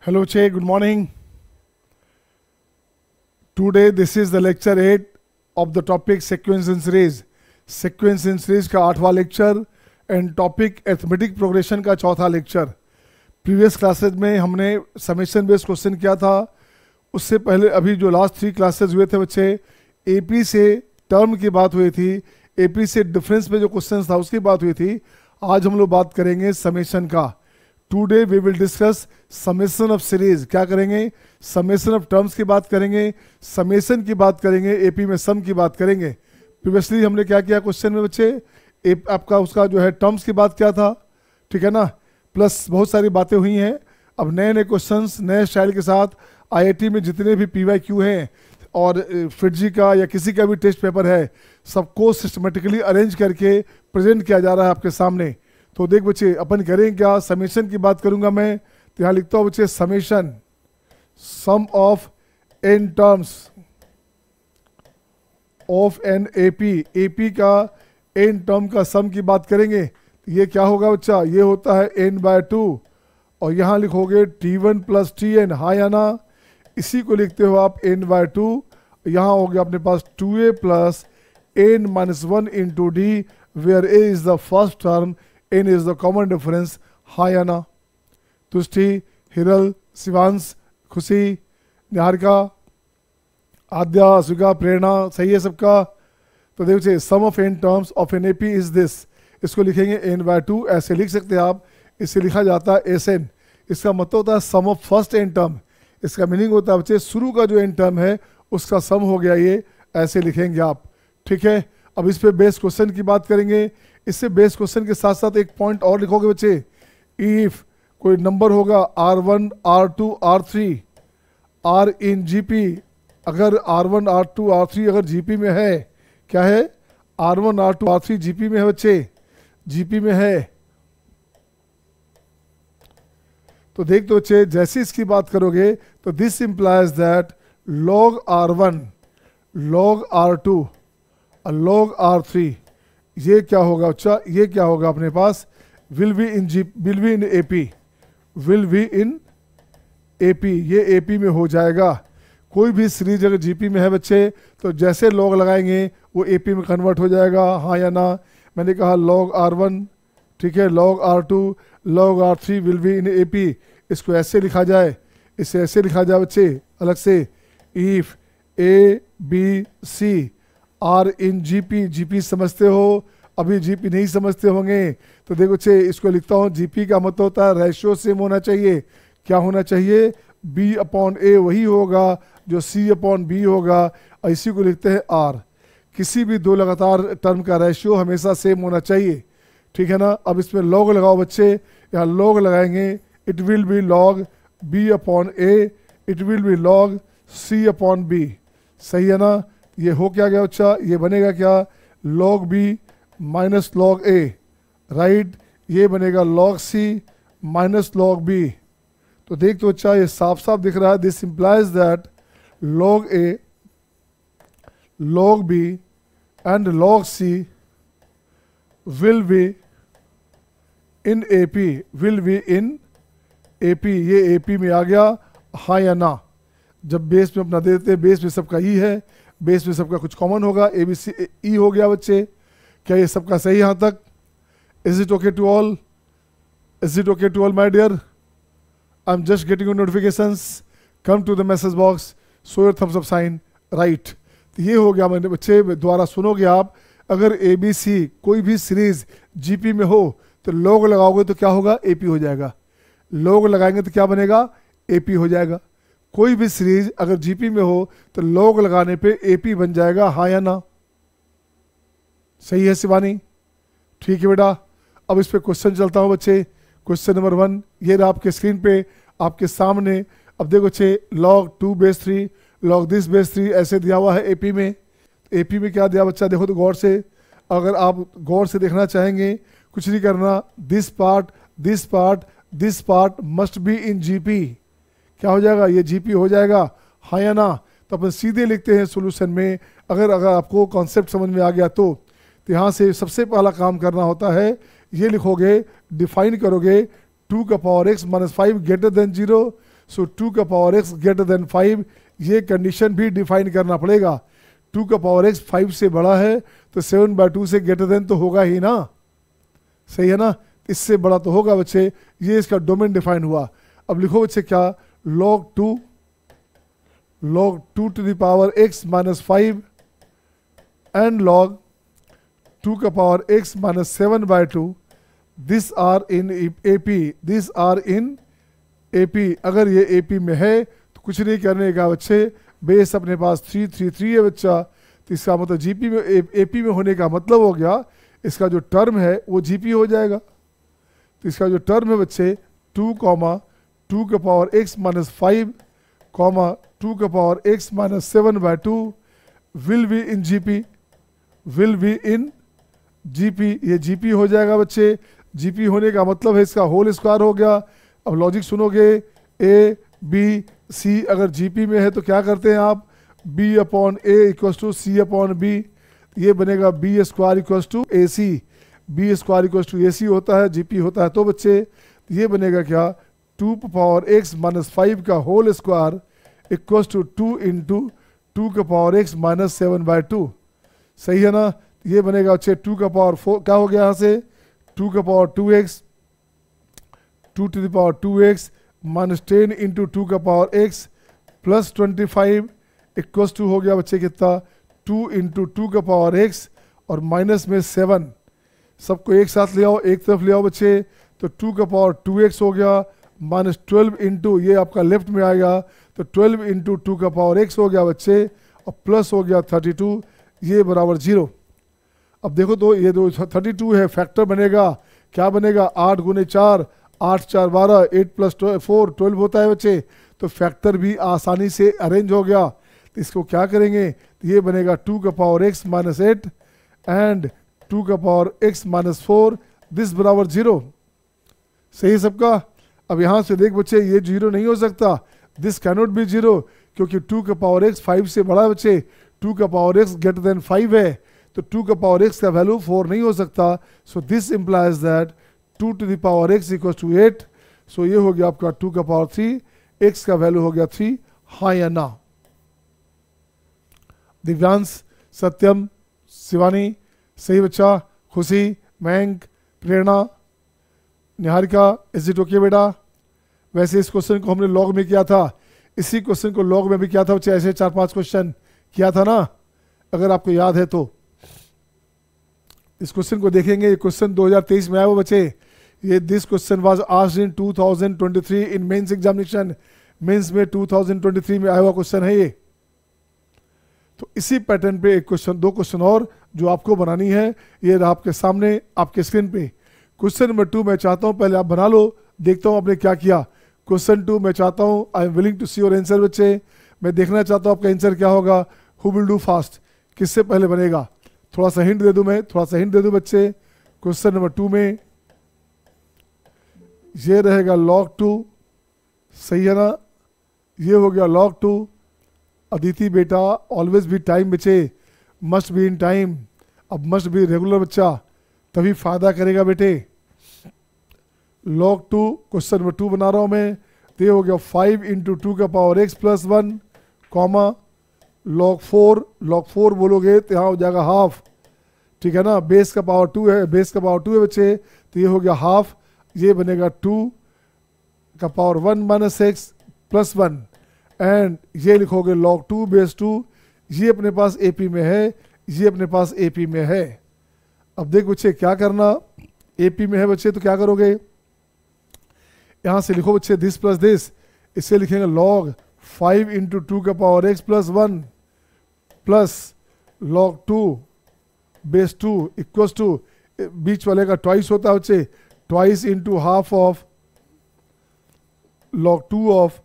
Hello, Che. Good morning. Today, this is the lecture 8 of the topic Sequence in Series. Sequence in Series का 8वां lecture and topic arithmetic progression का 4था lecture. Previous classes में हमने summation based question किया था. उससे पहले अभी जो लास्ट 3 क्लासेज हुए थे बच्चे, एपी से टर्म की बात हुई थी, एपी से डिफरेंस में जो क्वेश्चन था उसकी बात हुई थी. आज हम लोग बात करेंगे समेशन का. Today we will discuss summation of series. क्या करेंगे? समेशन ऑफ टर्म्स की बात करेंगे, समेशन की बात करेंगे, एपी में सम की बात करेंगे. प्रीवियसली हमने क्या किया क्वेश्चन में बच्चे, आपका उसका जो है टर्म्स की बात क्या था, ठीक है ना, प्लस बहुत सारी बातें हुई हैं. अब नए नए क्वेश्चंस नए स्टाइल के साथ आईआईटी में जितने भी पीवाईक्यू हैं और फिटजी का या किसी का भी टेस्ट पेपर है, सबको सिस्टमेटिकली अरेंज करके प्रेजेंट किया जा रहा है आपके सामने. तो देख बच्चे, अपन करें क्या, समेशन की बात करूंगा मैं. तो यहाँ लिखता हूँ बच्चे, summation sum of n terms of N AP. AP का एन टर्म का सम की बात करेंगे. तो ये क्या होगा बच्चा, ये होता है n/2 और यहाँ लिखोगे t1 प्लस tn. हाँ या ना? इसी को लिखते हो आप n/2. यहाँ हो गया अपने पास 2a प्लस n-1 इंटू डी, where a is the first term, n is the common difference. हाँ या ना? तुष्टि, हिरल, शिवांश, खुशी, निहारिका, आद्या, अश्विका, प्रेरणा, सही है सबका? तो देखिए, sum of n terms of N AP is this. इसको लिखेंगे n/2, ऐसे लिख सकते हैं आप. इससे लिखा जाता है Sn. इसका मतलब होता है sum of first N term. इसका मीनिंग होता है बच्चे, शुरू का जो एन टर्म है उसका सम हो गया ये, ऐसे लिखेंगे आप, ठीक है. अब इस पे बेस क्वेश्चन की बात करेंगे. इससे बेस क्वेश्चन के साथ साथ एक पॉइंट और लिखोगे बच्चे. इफ कोई नंबर होगा R1, R2, R3 are in GP, अगर R1, R2, R3 अगर जीपी में है, क्या है, R1, R2, R3 जीपी में है बच्चे, जीपी में है. तो देख तो बच्चे, जैसे इसकी बात करोगे तो this implies that log R1, log R2 और log R3, ये क्या होगा बच्चा, ये क्या होगा अपने पास, will be in AP, will be in AP. ये एपी में हो जाएगा. कोई भी सीरीज अगर जीपी में है बच्चे, तो जैसे लॉग लगाएंगे वो एपी में कन्वर्ट हो जाएगा. हाँ या ना? मैंने कहा log R1, ठीक है, log R2, log R3 will be in AP. इसको ऐसे लिखा जाए, इसे ऐसे लिखा जाए बच्चे अलग से, if A B C are in GP. GP समझते हो? अभी जीपी नहीं समझते होंगे तो देखो बच्चे, इसको लिखता हूँ. जीपी का मतलब होता है रेशियो सेम होना चाहिए. क्या होना चाहिए? B/A वही होगा जो C/B होगा, और इसी को लिखते हैं R. किसी भी दो लगातार टर्म का रेशियो हमेशा सेम होना चाहिए, ठीक है ना. अब इसमें लॉग लगाओ बच्चे. यहाँ लॉग लगाएंगे, it will be log B/A, it will be log C/B. सही है ना? ये हो क्या गया बच्चा, ये बनेगा क्या, log B minus log A, right. ये बनेगा log C minus log B. तो देख तो अच्छा, ये साफ साफ दिख रहा है. This implies that log A, log B and log C will be in AP, will be in AP. ये AP में आ गया. हाँ या ना? जब बेस में अपना देते हैं, बेस में सबका ई है, बेस में सबका कुछ कॉमन होगा, ABC ई हो गया बच्चे. क्या ये सबका सही यहाँ तक? Is it okay to all? Is it okay to all my dear? I am just getting your notifications. Come to the message box, show your thumbs up sign, right. तो ये हो गया मैंने बच्चे, द्वारा सुनोगे आप. अगर ABC कोई भी सीरीज जीपी में हो तो लॉग लगाओगे तो क्या होगा, एपी हो जाएगा. लॉग लगाएंगे तो क्या बनेगा, एपी हो जाएगा. कोई भी सीरीज अगर जीपी में हो तो लॉग लगाने पे एपी बन जाएगा. हाँ या ना? सही है शिवानी? ठीक है बेटा. अब इस पे क्वेश्चन चलता हूँ बच्चे. क्वेश्चन नंबर 1 ये रहा आपके स्क्रीन पे आपके सामने. अब देखो बच्चे, log 2/3, log this base 3 ऐसे दिया हुआ है एपी में. एपी में क्या दिया बच्चा, देखो तो गौर से. अगर आप गौर से देखना चाहेंगे, कुछ नहीं करना, this part, this part, this part must be in GP. क्या हो जाएगा, ये जीपी हो जाएगा. हाँ या ना? तो अपन सीधे लिखते हैं सॉल्यूशन में. अगर आपको कॉन्सेप्ट समझ में आ गया तो यहाँ से सबसे पहला काम करना होता है, ये लिखोगे, डिफाइन करोगे 2 का power x minus 5 greater than 0. सो 2 का पावर x ग्रेटर देन 5, ये कंडीशन भी डिफाइन करना पड़ेगा। 2 का पावर x 5 से बड़ा है तो 7/2 से ग्रेटर देन तो होगा ही ना, सही है ना, इससे बड़ा तो होगा बच्चे। ये इसका डोमेन डिफाइन हुआ। अब लिखो बच्चे क्या, log 2 to the power x minus 5 and log 2 का power x minus 7/2, this are in AP, this are in AP। अगर ये AP में है तो कुछ नहीं करने का बच्चे, बेस अपने पास 333 है बच्चा, तो इसका मतलब GP में AP में होने का मतलब हो गया इसका जो टर्म है वो GP हो जाएगा। तो इसका जो टर्म है बच्चे 2 का पावर x माइनस 5 2 का power x minus 7/2 will be in GP, will be in GP, ये GP हो जाएगा बच्चे। GP होने का मतलब है इसका होल स्क्वायर हो गया। अब लॉजिक सुनोगे, A B C अगर GP में है तो क्या करते हैं आप, B/A इक्वल टू C/B, ये बनेगा B square equal to AC, B square equal to AC होता है, GP होता है। तो बच्चे ये बनेगा क्या, 2 पावर x माइनस 5 का whole square equal to 2 into 2 का पावर x माइनस 7/2, सही है ना। ये बनेगा बच्चे 2 का पावर 4 क्या हो गया यहाँ से, 2 का power 2x, 2 to the power 2x minus 10 into 2 का power x plus 25 equals to हो गया बच्चे कितना, 2 इंटू 2 का पावर x और माइनस में 7, सबको एक साथ ले आओ, एक तरफ ले आओ बच्चे, तो 2 का पावर 2x हो गया माइनस 12 इंटू, ये आपका लेफ्ट में आएगा तो 12 इंटू 2 का पावर x हो गया बच्चे और प्लस हो गया 32, ये बराबर 0। अब देखो तो ये जो 32 है फैक्टर बनेगा, क्या बनेगा, 8 गुने 4, 8 4 12, 8 प्लस 4 12 होता है बच्चे। तो फैक्टर भी आसानी से अरेंज हो गया। तो इसको क्या करेंगे, तो ये बनेगा 2 का पावर x माइनस 8 एंड 2 का पावर x माइनस 4, दिस बराबर 0, सही है सबका। अब यहाँ से देख बच्चे ये 0 नहीं हो सकता, दिस कैनॉट बी 0, क्योंकि 2 का पावर x 5 से बड़ा है बच्चे, 2 का पावर x ग्रेटर देन 5 है, तो 2 का पावर x का वैल्यू 4 नहीं हो सकता। So this implies that 2 to the power x equal to 8। So ये हो गया आपका 2 का पावर 3, x का वैल्यू हो गया 3, हाँ या ना। दिव्यांश, सत्यम, शिवानी, सही बच्चा, खुशी, मयंक, प्रेरणा, निहारिका, इज इट ओके बेटा। वैसे इस क्वेश्चन को हमने लॉग में किया था, इसी क्वेश्चन को लॉग में भी किया था बच्चे, ऐसे 4-5 क्वेश्चन किया था ना, अगर आपको याद है तो। इस क्वेश्चन को देखेंगे, ये क्वेश्चन 2023 में आया हुआ बच्चे, ये this question was asked in 2023 in mains examination, mains में 2023 में आया हुआ क्वेश्चन है ये। तो इसी पैटर्न पे एक क्वेश्चन, 2 क्वेश्चन और जो आपको बनानी है, ये रहा आपके सामने आपके स्क्रीन पे। क्वेश्चन नंबर 2 मैं चाहता हूँ पहले आप बना लो, देखता हूँ आपने क्या किया। क्वेश्चन 2 मैं चाहता हूँ, I am willing to see your answer बच्चे, मैं देखना चाहता हूँ आपका आंसर क्या होगा। हु विल डू फास्ट, किससे पहले बनेगा, थोड़ा सा हिंट दे दूं मैं, थोड़ा सा हिंट दे दूं बच्चे। क्वेश्चन नंबर 2 में ये रहेगा log 2, सही है ना, ये हो गया log 2। अदिति बेटा ऑलवेज बी टाइम बच्चे, मस्ट बी इन टाइम, अब मस्ट बी रेगुलर बच्चा, तभी फायदा करेगा बेटे। log 2 क्वेश्चन नंबर 2 बना रहा हूं मैं, तो ये हो गया 5 इंटू 2 का power x plus 1 comma log 4 बोलोगे तो यहाँ हो जाएगा हाफ, ठीक है ना, बेस का पावर 2 है, बेस का पावर 2 है बच्चे, तो ये हो गया हाफ, ये बनेगा 2 का power 1 minus x plus 1 and ये लिखोगे log 2 बेस 2, ये अपने पास AP में है, ये अपने पास AP में है। अब देख बच्चे क्या करना, AP में है बच्चे तो क्या करोगे, यहाँ से लिखो बच्चे दिस प्लस दिस, इससे लिखेंगे log 5 इंटू 2 का power x plus 1 plus log 2 base 2 equals to, बीच वाले का ट्वाइस होता है बच्चे, twice into half of log 2 of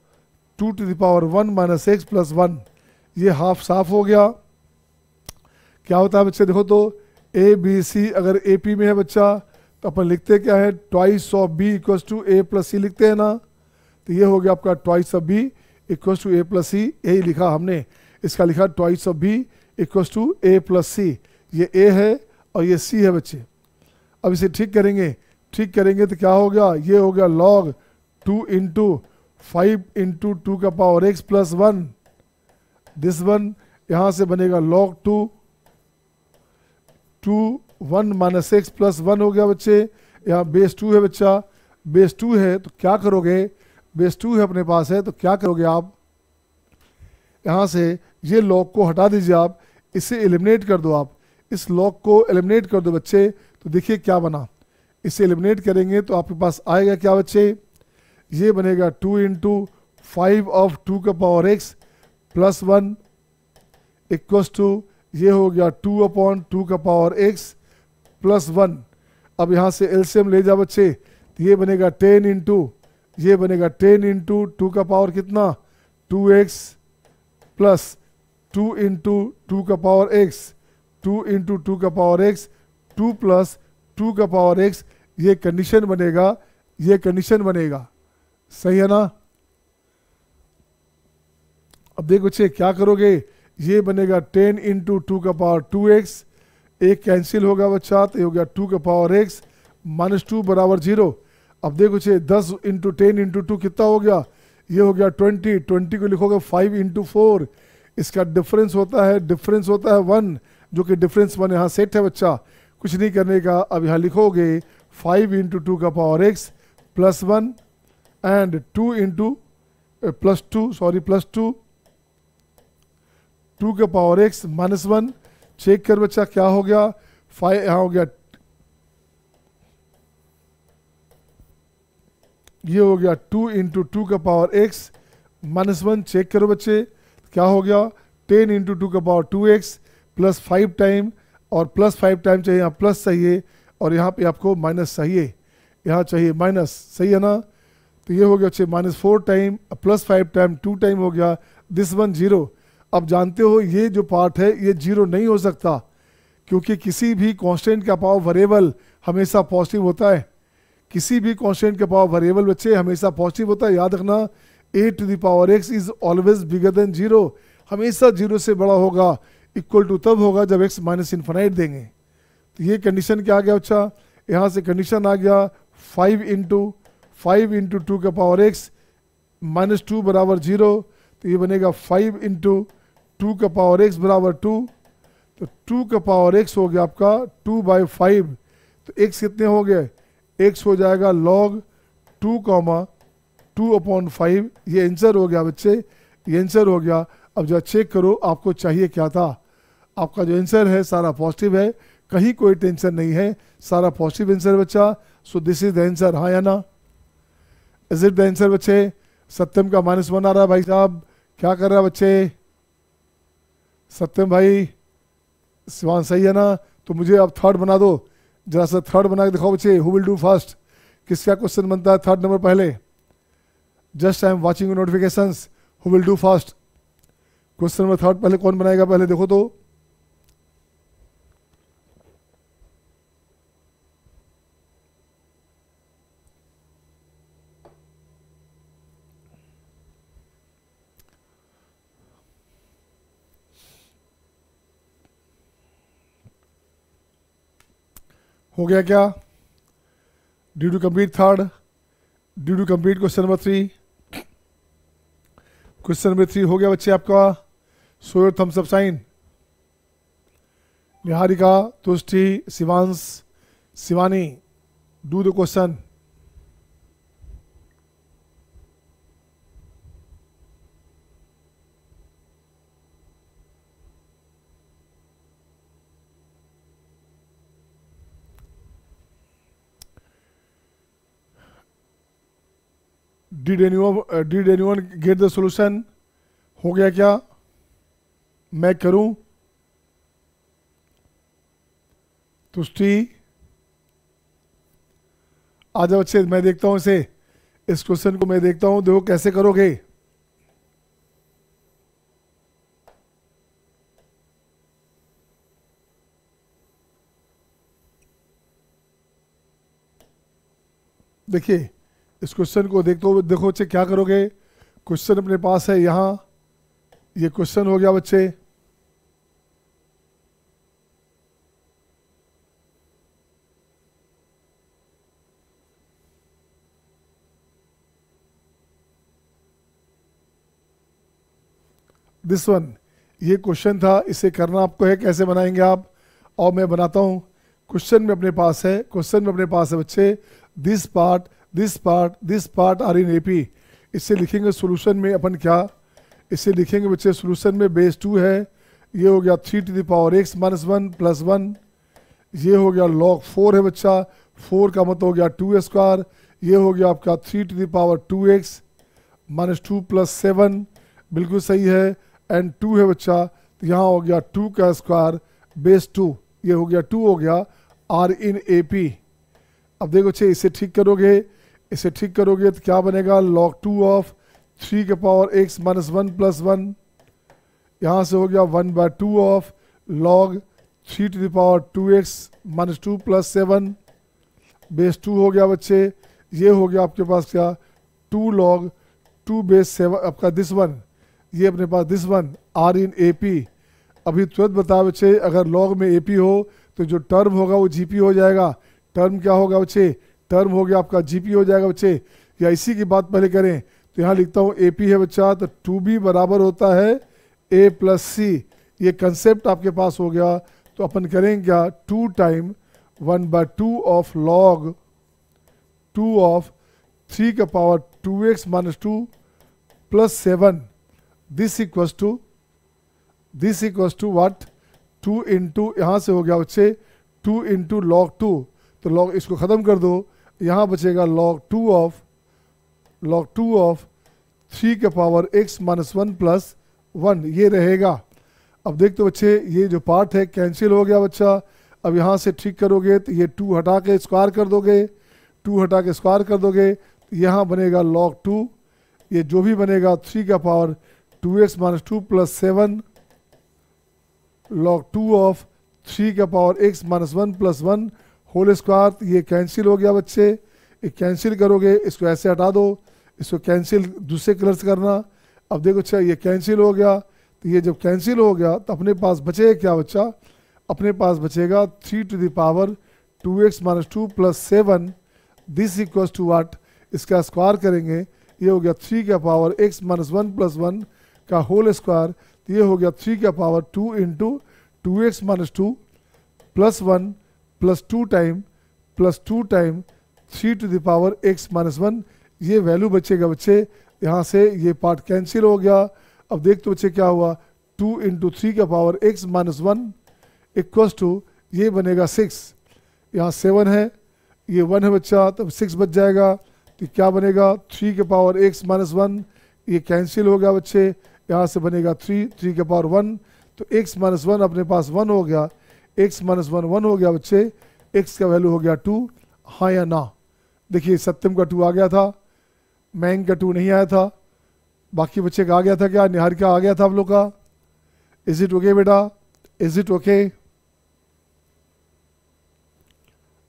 2 to the power 1 minus x plus 1, ये हाफ साफ हो गया। क्या होता है बच्चे देखो तो, ए बी सी अगर AP में है बच्चा तो अपन लिखते क्या है, twice of B equals to A plus C लिखते हैं ना, तो ये हो गया आपका twice of B equals to A plus C, यही लिखा हमने, इसका लिखा twice of B equals to A plus C, ये A है और ये C है बच्चे। अब इसे ठीक करेंगे तो क्या हो गया, ये हो गया log 2 इंटू 5 इंटू टू का power x plus 1, this one यहाँ से बनेगा log 2, 1 माइनस एक्स प्लस 1 हो गया बच्चे। यहाँ बेस 2 है बच्चा, बेस 2 है तो क्या करोगे, बेस 2 है अपने पास है तो क्या करोगे आप, यहाँ से ये log को हटा दीजिए आप, इसे एलिमिनेट कर दो आप, इस log को एलिमिनेट कर दो बच्चे। तो देखिए क्या बना, इसे एलिमिनेट करेंगे तो आपके पास आएगा क्या बच्चे, ये बनेगा 2 इंटू 5 ऑफ 2 का power x plus 1 equals to, ये हो गया 2 अपॉन 2 का पावर एक्स प्लस 1। अब यहाँ से एलसीएम ले जा बच्चे, तो ये बनेगा 10 इंटू, ये बनेगा 10 इंटू 2 का पावर कितना 2x प्लस 2 इंटू 2 का पावर x, 2 इंटू 2 का पावर x, 2 प्लस 2 का पावर x, ये कंडीशन बनेगा, ये कंडीशन बनेगा, सही है ना। अब देखो बच्चे क्या करोगे, ये बनेगा 10 इंटू 2 का पावर 2x, एक कैंसिल होगा बच्चा तो ये हो गया 2 का पावर x माइनस 2 बराबर 0। अब देखो बच्चे 10 इंटू 10 इंटू 2 कितना हो गया, ये हो गया 20, 20 को लिखोगे 5 इंटू 4, इसका डिफरेंस होता है 1, जो कि डिफरेंस 1 यहाँ सेट है बच्चा, कुछ नहीं करने का। अब यहाँ लिखोगे 5 इंटू 2 का power x plus 1 and 2 into plus 2 2 का पावर x माइनस 1, चेक कर बच्चा क्या हो गया, 5 यहाँ हो गया, ये हो गया 2 इंटू 2 का पावर x माइनस 1, चेक करो बच्चे क्या हो गया, 10 इंटू 2 का पावर 2x प्लस 5 टाइम, और प्लस 5 टाइम चाहिए, यहाँ प्लस चाहिए और यहाँ पे आपको माइनस चाहिए, यहाँ चाहिए माइनस, सही है ना। तो ये हो गया बच्चे minus 4 time plus 5 time 2 time हो गया, दिस वन 0। अब जानते हो ये जो पार्ट है ये 0 नहीं हो सकता, क्योंकि किसी भी कांस्टेंट का पावर वेरिएबल हमेशा पॉजिटिव होता है, किसी भी कांस्टेंट का पावर वेरिएबल बच्चे हमेशा पॉजिटिव होता है, याद रखना। a to the power x is always bigger than 0, हमेशा 0 से बड़ा होगा, इक्वल टू तब होगा जब x माइनस इन्फिनाइट देंगे। तो ये कंडीशन क्या आ गया बच्चा, यहाँ से कंडीशन आ गया 5 इंटू 2 का पावर x माइनस 2 बराबर 0, तो ये बनेगा 5 इंटू 2 का पावर x बराबर 2, तो 2 का पावर x हो गया आपका 2/5, तो x कितने हो गए, x हो जाएगा log 2,2/5, ये आंसर हो गया बच्चे, ये आंसर हो गया। अब जब चेक करो आपको चाहिए क्या था, आपका जो आंसर है सारा पॉजिटिव है, कहीं कोई टेंशन नहीं है, सारा पॉजिटिव आंसर बच्चा, so this is the answer, हाँ या ना, इज इट द आंसर बच्चे। सत्यम का -1 आ रहा है भाई साहब, क्या कर रहा है बच्चे, सत्यम भाई, शिवान सही है ना। तो मुझे अब थर्ड बना दो, जरा सा थर्ड बना के दिखाओ बच्चे, हु विल डू फर्स्ट, किसका क्वेश्चन बनता है थर्ड नंबर पहले, just I am watching notifications, who will do first, question number third पहले कौन बनाएगा पहले देखो तो। हो गया क्या, due to complete third, due to complete question number 3, question number 3 हो गया बच्चे आपका, show your thumbs up sign. Niharika, Tushti, Shivansh, Shivani, do the question. Did anyone get the solution? हो गया क्या, मैं करूं, तुष्टि आ जाओ बच्चे, मैं देखता हूं इसे, इस क्वेश्चन को मैं देखता हूं, देखो कैसे करोगे। देखिए इस क्वेश्चन को देखते हो, देखो बच्चे क्या करोगे, क्वेश्चन अपने पास है यहाँ, ये क्वेश्चन हो गया बच्चे, दिस वन। ये क्वेश्चन था, इसे करना आपको है, कैसे बनाएंगे आप, और मैं बनाता हूँ। क्वेश्चन में अपने पास है, बच्चे this part, this part, this part are in AP. इससे लिखेंगे सोल्यूशन में अपन क्या, इसे लिखेंगे बच्चे सोल्यूशन में बेस 2 है, ये हो गया 3 to the power x - 1 + 1, ये हो गया log 4 है बच्चा, 4 का मतलब हो गया 2², ये हो गया आपका 3 to the power 2x - 2 + 7, बिल्कुल सही है, एंड 2 है बच्चा, तो यहाँ हो गया 2 का स्क्वायर बेस 2, ये हो गया 2 हो गया r in AP। अब देखो बच्चे इसे ठीक करोगे तो क्या बनेगा, log 2 ऑफ 3 के पावर x - 1 + 1, यहाँ से हो गया 1/2 of log 3 to the power 2x - 2 + 7 base 2 हो गया बच्चे, ये हो गया आपके पास क्या 2 log 2 बेस 7 आपका दिस वन, ये अपने पास this one r in AP। अभी तुरंत बताओ बच्चे, अगर log में AP हो तो जो टर्म होगा वो GP हो जाएगा। टर्म क्या होगा बच्चे, टर्म हो गया आपका GP हो जाएगा बच्चे। या इसी की बात पहले करें तो यहाँ लिखता हूँ AP है बच्चा, तो 2B बराबर होता है A + C। ये कंसेप्ट आपके पास हो गया, तो अपन करेंगे क्या 2 टाइम 1/2 ऑफ log 2 ऑफ 3 का power 2x - 2 + 7, this equals to what 2 into, यहाँ से हो गया बच्चे 2 इंटू log 2, तो log इसको ख़त्म कर दो, यहाँ बचेगा log 2 ऑफ 3 के पावर x - 1 + 1, ये रहेगा। अब देख तो बच्चे ये जो पार्ट है कैंसिल हो गया बच्चा। अब यहाँ से ठीक करोगे तो ये 2 हटा के स्क्वायर कर दोगे, तो यहाँ बनेगा log 2, ये जो भी बनेगा 3 का पावर 2x - 2 + 7 log 2 ऑफ 3 का पावर x - 1 + 1 होल स्क्वायर। ये कैंसिल हो गया बच्चे, ये कैंसिल करोगे, इसको ऐसे हटा दो, इसको कैंसिल दूसरे कलर से करना। अब देखो अच्छा ये कैंसिल हो गया, तो ये जब कैंसिल हो गया तो अपने पास बचेगा क्या बच्चा, अपने पास बचेगा 3 to the power 2x - 2 + 7, this equals to what, इसका स्क्वायर करेंगे, ये हो गया 3 का पावर x - 1 + 1 का होल स्क्वायर, तो ये हो गया 3 का power 2 into 2x - 2 + 1 + 2 time 3 to the power x - 1, ये वैल्यू बचेगा बच्चे। यहाँ से ये पार्ट कैंसिल हो गया। अब देख तो बच्चे क्या हुआ, 2 इंटू 3 का पावर x - 1 इक्वल्स टू, ये बनेगा 6, यहाँ 7 है, ये 1 है बच्चा, तब 6 बच जाएगा, तो क्या बनेगा 3 के पावर x - 1, ये कैंसिल हो गया बच्चे, यहाँ से बनेगा 3 के पावर 1, तो x - 1 अपने पास 1 हो गया, x - 1 हो गया बच्चे, x का वैल्यू हो गया 2, हाँ या ना। देखिए सत्यम का 2 आ गया था, मैंग का 2 नहीं आया था, बाकी बच्चे का आ गया था क्या, निहारिका आ गया था आप लोग का। इज इट ओके बेटा, इज इट ओके।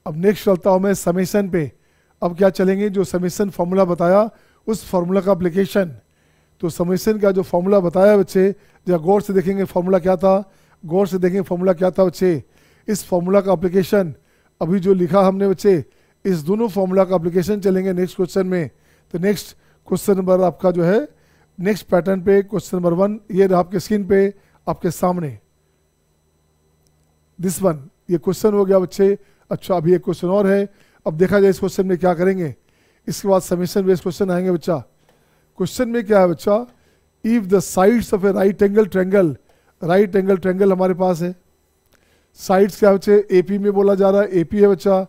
अब नेक्स्ट चलता हूँ मैं समेशन पे। अब क्या चलेंगे, जो समेशन फॉर्मूला बताया उस फॉर्मूला का एप्लीकेशन। तो समेशन का जो फॉर्मूला बताया बच्चे, जब गौर से देखेंगे फॉर्मूला क्या था, बच्चे। इस फॉर्मूला का एप्लीकेशन अभी जो लिखा हमने बच्चे, इस दोनों फॉर्मूला का एप्लीकेशन चलेंगे नेक्स्ट क्वेश्चन में। तो नेक्स्ट क्वेश्चन नंबर आपका जो है नेक्स्ट पैटर्न पे क्वेश्चन नंबर 1, ये रहा आपके स्क्रीन पे आपके सामने, दिस वन, ये क्वेश्चन हो गया बच्चे। अच्छा अभी एक क्वेश्चन और है, अब देखा जाए इस क्वेश्चन में क्या करेंगे, इसके बाद समेशन बेस्ड क्वेश्चन आएंगे बच्चा। क्वेश्चन में क्या है बच्चा, if the sides of A right angle triangle हमारे पास है, साइड्स क्या बच्चे AP में बोला जा रहा है, AP है बच्चा,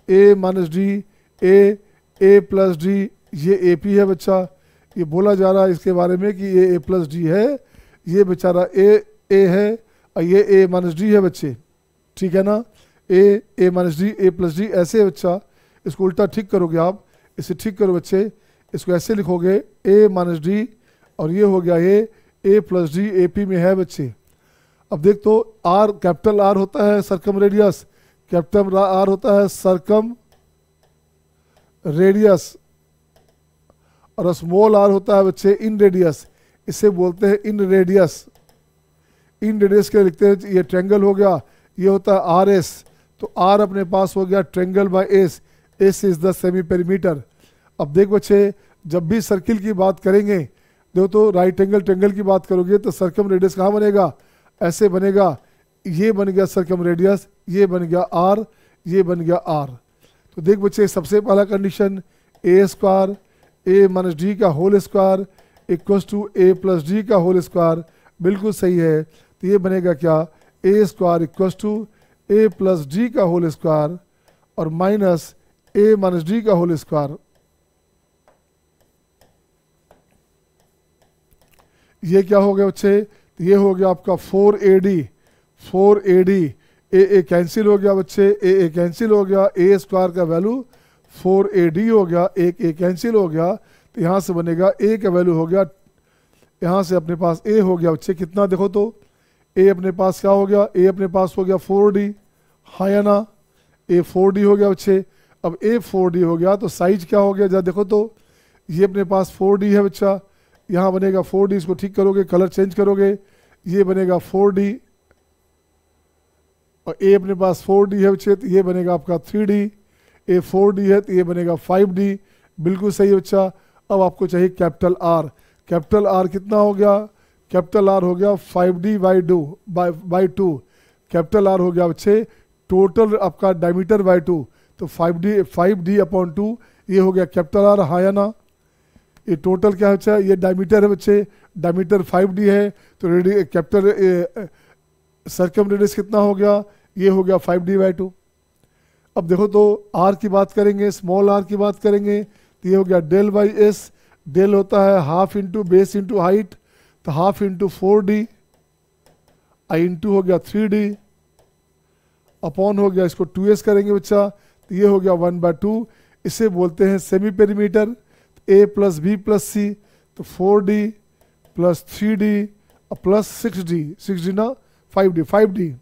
A - D, A + D, ये AP है बच्चा, ये बोला जा रहा है इसके बारे में कि ये A + D है, ये बेचारा A है और ये A - D है बच्चे, ठीक है ना, A + D ऐसे है बच्चा। इसको उल्टा ठीक करोगे आप, इसे ठीक करो बच्चे, इसको ऐसे लिखोगे A - D और ये हो गया ये A + D AP में है बच्चे। अब देख तो R, कैपिटल R होता है सर्कम रेडियस, कैपिटल R होता है सर्कम रेडियस, और स्मॉल r होता है बच्चे इन रेडियस, इसे बोलते हैं इन रेडियस। इन रेडियस के लिखते हैं, ये ट्रायंगल हो गया, ये होता है RS, तो R अपने पास हो गया triangle by S, S is the semi perimeter. अब देख बच्चे, जब भी सर्किल की बात करेंगे, देखो तो राइट एंगल ट्रेंगल की बात करोगे तो सर्कम रेडियस कहाँ बनेगा, ऐसे बनेगा, ये बन गया सर्कम रेडियस, ये बन गया आर, ये बन गया आर। तो देख बच्चे सबसे पहला condition a square a minus d का whole square equal to a plus d का होल स्क्वायर, बिल्कुल सही है। तो ये बनेगा क्या, a square equal to a plus d का होल स्क्वायर और माइनस ए माइनस डी का होल स्क्वायर। ये क्या हो गया बच्चे, तो ये हो गया आपका 4AD, 4AD ए कैंसिल हो गया बच्चे, ए कैंसिल हो गया, ए स्क्वायर का वैल्यू 4AD हो गया, एक ए कैंसिल हो गया, तो यहाँ से बनेगा ए का वैल्यू हो गया, यहाँ से अपने पास ए हो गया बच्चे कितना, देखो तो ए अपने पास क्या हो गया, ए अपने पास हो गया 4D, हाँ या ना, ए 4D हो गया बच्चे। अब ए 4D हो गया तो साइज क्या हो गया, जरा देखो तो ये अपने पास 4D है बच्चा, यहाँ बनेगा 4D, इसको ठीक करोगे कलर चेंज करोगे, ये बनेगा 4D और ए अपने पास 4D है बच्चे, तो ये बनेगा आपका 3D, ए 4D है तो ये बनेगा 5D, बिल्कुल सही है बच्चा। अब आपको चाहिए कैपिटल आर, कैपिटल आर कितना हो गया, कैपिटल आर हो गया 5D बाई 2, कैपिटल आर हो गया बच्चे टोटल आपका डायमीटर बाई 2, तो 5D अपॉन 2 ये हो गया कैपिटल आर, हाँ या ना। ये टोटल क्या है बच्चा, ये डायमीटर है बच्चे, डायमीटर 5D है तो कैपिटल सर्कम रेडियस कितना हो गया, ये हो गया 5D बाई 2। अब देखो तो आर की बात करेंगे, स्मॉल आर की बात करेंगे, तो ये हो गया डेल बाई एस, डेल होता है half into base into height, तो हाफ इंटू 4D, आई इंटू हो गया 3D, अपॉन हो गया इसको 2s करेंगे बच्चा, तो ये हो गया 1/2, इसे बोलते हैं सेमी पेरीमीटर, ए प्लस बी प्लस सी, तो 4D plus 3D plus 6D ना 5D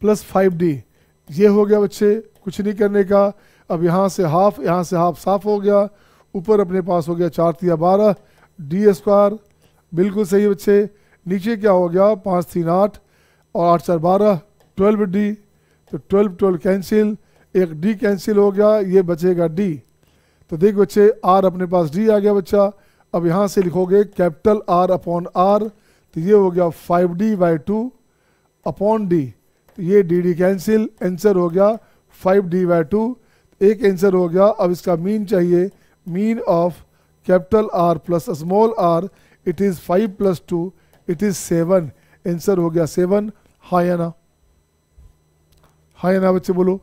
प्लस 5D, ये हो गया बच्चे, कुछ नहीं करने का। अब यहाँ से हाफ साफ हो गया, ऊपर अपने पास हो गया 4 3 12 D स्क्वायर, बिल्कुल सही बच्चे। नीचे क्या हो गया 5 3 8 और 8 4 12 12D, तो 12 कैंसिल, एक D कैंसिल हो गया, ये बचेगा D। तो देख बच्चे R अपने पास D आ गया बच्चा। अब यहाँ से लिखोगे कैपिटल R अपॉन R, तो ये हो गया 5D बाई 2 अपॉन D, तो ये डी कैंसिल, आंसर हो गया 5D बाई 2, एक आंसर हो गया। अब इसका मीन चाहिए, mean of capital R plus small r, it is 5 + 2 it is 7, answer हो गया 7, हाँ या ना, हाँ या ना बच्चे बोलो।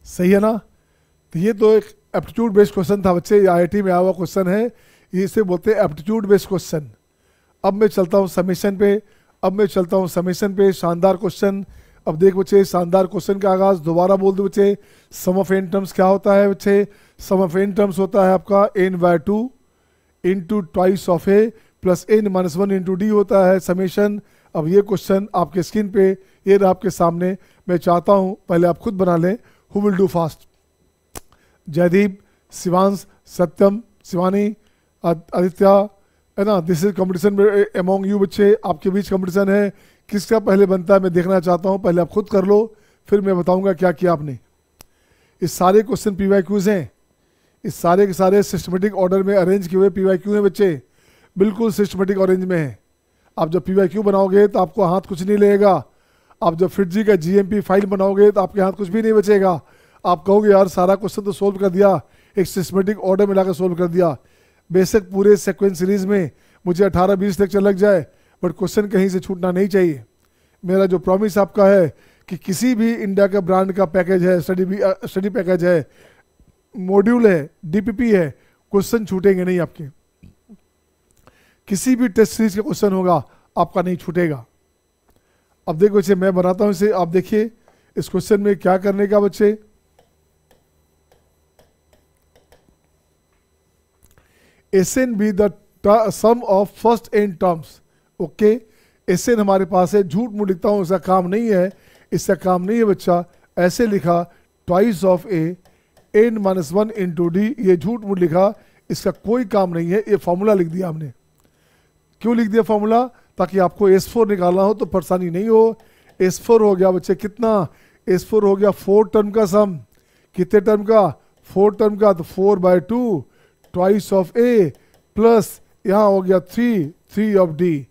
सही है ना। तो ये तो एक एप्टीट्यूड बेस्ड क्वेश्चन था बच्चे, ये IIT में आया हुआ क्वेश्चन है, इसे बोलते हैं एप्टीट्यूड बेस्ड क्वेश्चन। अब मैं चलता हूँ समेशन पे, शानदार क्वेश्चन। अब देख बच्चे शानदार क्वेश्चन का आगाज दोबारा बोल दो बच्चे, सम ऑफ n टर्म्स क्या होता है बच्चे, सम ऑफ n टर्म्स होता है आपका n/2 into twice of a plus n-1 into d होता है समेशन। अब ये क्वेश्चन आपके स्क्रीन पे ये रहा आपके सामने, मैं चाहता हूँ पहले आप खुद बना लें। Who will do fast, Jaideep, Shivansh, Satyam, Shivani, Aditya, है ना। This is competition among you बच्चे, आपके बीच कंपटीशन है, किसका पहले बनता है मैं देखना चाहता हूँ। पहले आप खुद कर लो, फिर मैं बताऊंगा क्या किया आपने। इस सारे क्वेश्चन PYQs हैं, इस सारे के सारे सिस्टमेटिक ऑर्डर में अरेंज किए हुए PYQ हैं बच्चे, बिल्कुल सिस्टमेटिक अरेंज में है। आप जब PYQ बनाओगे तो आपको हाथ कुछ नहीं लगेगा, आप जब FITZE का GMP फाइल बनाओगे तो आपके हाथ कुछ भी नहीं बचेगा। आप कहोगे यार सारा क्वेश्चन तो सोल्व कर दिया, एक सिस्टमेटिक ऑर्डर में लाकर सोल्व कर दिया। बेशक पूरे सेक्वेंस सीरीज में मुझे 18-20 लेक्चर लग जाए, बट क्वेश्चन कहीं से छूटना नहीं चाहिए। मेरा जो प्रॉमिस आपका है कि किसी भी इंडिया का ब्रांड का पैकेज है, स्टडी पैकेज है, मॉड्यूल है, DPP है, क्वेश्चन छूटेंगे नहीं आपके। किसी भी टेस्ट सीरीज का क्वेश्चन होगा आपका नहीं छूटेगा। अब देखो बच्चे मैं बनाता हूं इसे, आप देखिए इस क्वेश्चन में क्या करने का बच्चे। SN be the sum of first n terms, okay. SN हमारे पास है, झूठ मूठ लिखता हूं, इसका काम नहीं है, इसका काम नहीं है बच्चा। ऐसे लिखा twice of a n-1 into d, ये झूठ मूठ लिखा, इसका कोई काम नहीं है। ये फॉर्मूला लिख दिया हमने। क्यों लिख दिया फॉर्मूला, ताकि आपको S4 निकालना हो तो परेशानी नहीं हो। S4 हो गया बच्चे कितना, S4 हो गया 4 टर्म का सम, कितने टर्म का, 4 टर्म का, तो 4/2 ट्वाइस ऑफ ए प्लस यहाँ हो गया 3 ऑफ डी।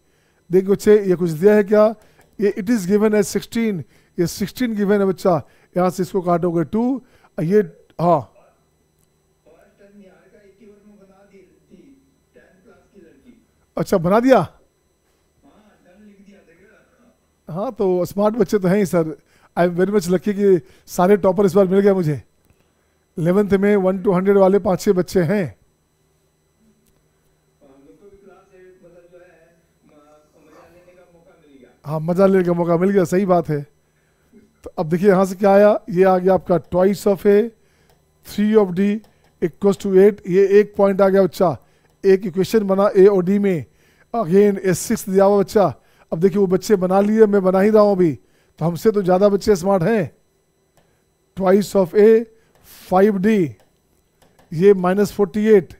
देखो बच्चे ये कुछ दिया है क्या, ये इट इज गिवन एज 16, ये 16 गिवन है बच्चा, यहाँ से इसको काटोगे 2, ये हाँ अच्छा बना दिया, हाँ तो स्मार्ट बच्चे तो हैं ही sir, I am very much lucky कि सारे टॉपर इस बार मिल गए मुझे। 11th में 1 to 100 वाले 5-6 बच्चे हैं। हाँ मजा लेने का मौका मिल गया, सही बात है। तो अब देखिए यहाँ से क्या आया, ये आ गया आपका twice of a 3 of d equals to 8, ये एक पॉइंट आ गया बच्चा, एक इक्वेशन बना ए और डी में, अगेन S6 दिया हुआ बच्चा। अब देखिए वो बच्चे बना लिए, मैं बना ही रहा हूँ अभी, तो हमसे तो ज़्यादा बच्चे स्मार्ट हैं। ट्वाइस ऑफ ए 5D, ये -48,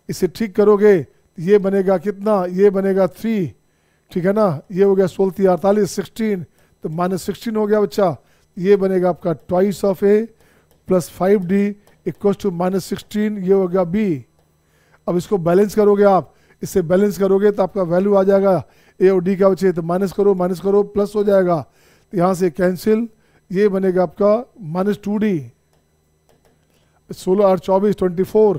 इसे ठीक करोगे ये बनेगा कितना, ये बनेगा 3, ठीक है ना, ये हो गया 16×3 = 16, तो -16 हो गया बच्चा, ये बनेगा आपका twice of a plus 5D equals to -16, ये हो गया बी। अब इसको बैलेंस करोगे आप, इससे बैलेंस करोगे तो आपका वैल्यू आ जाएगा ए और डी का बचे, तो माइनस करो प्लस हो जाएगा, तो यहाँ से कैंसिल, ये बनेगा आपका -2D, 16 और 24 24,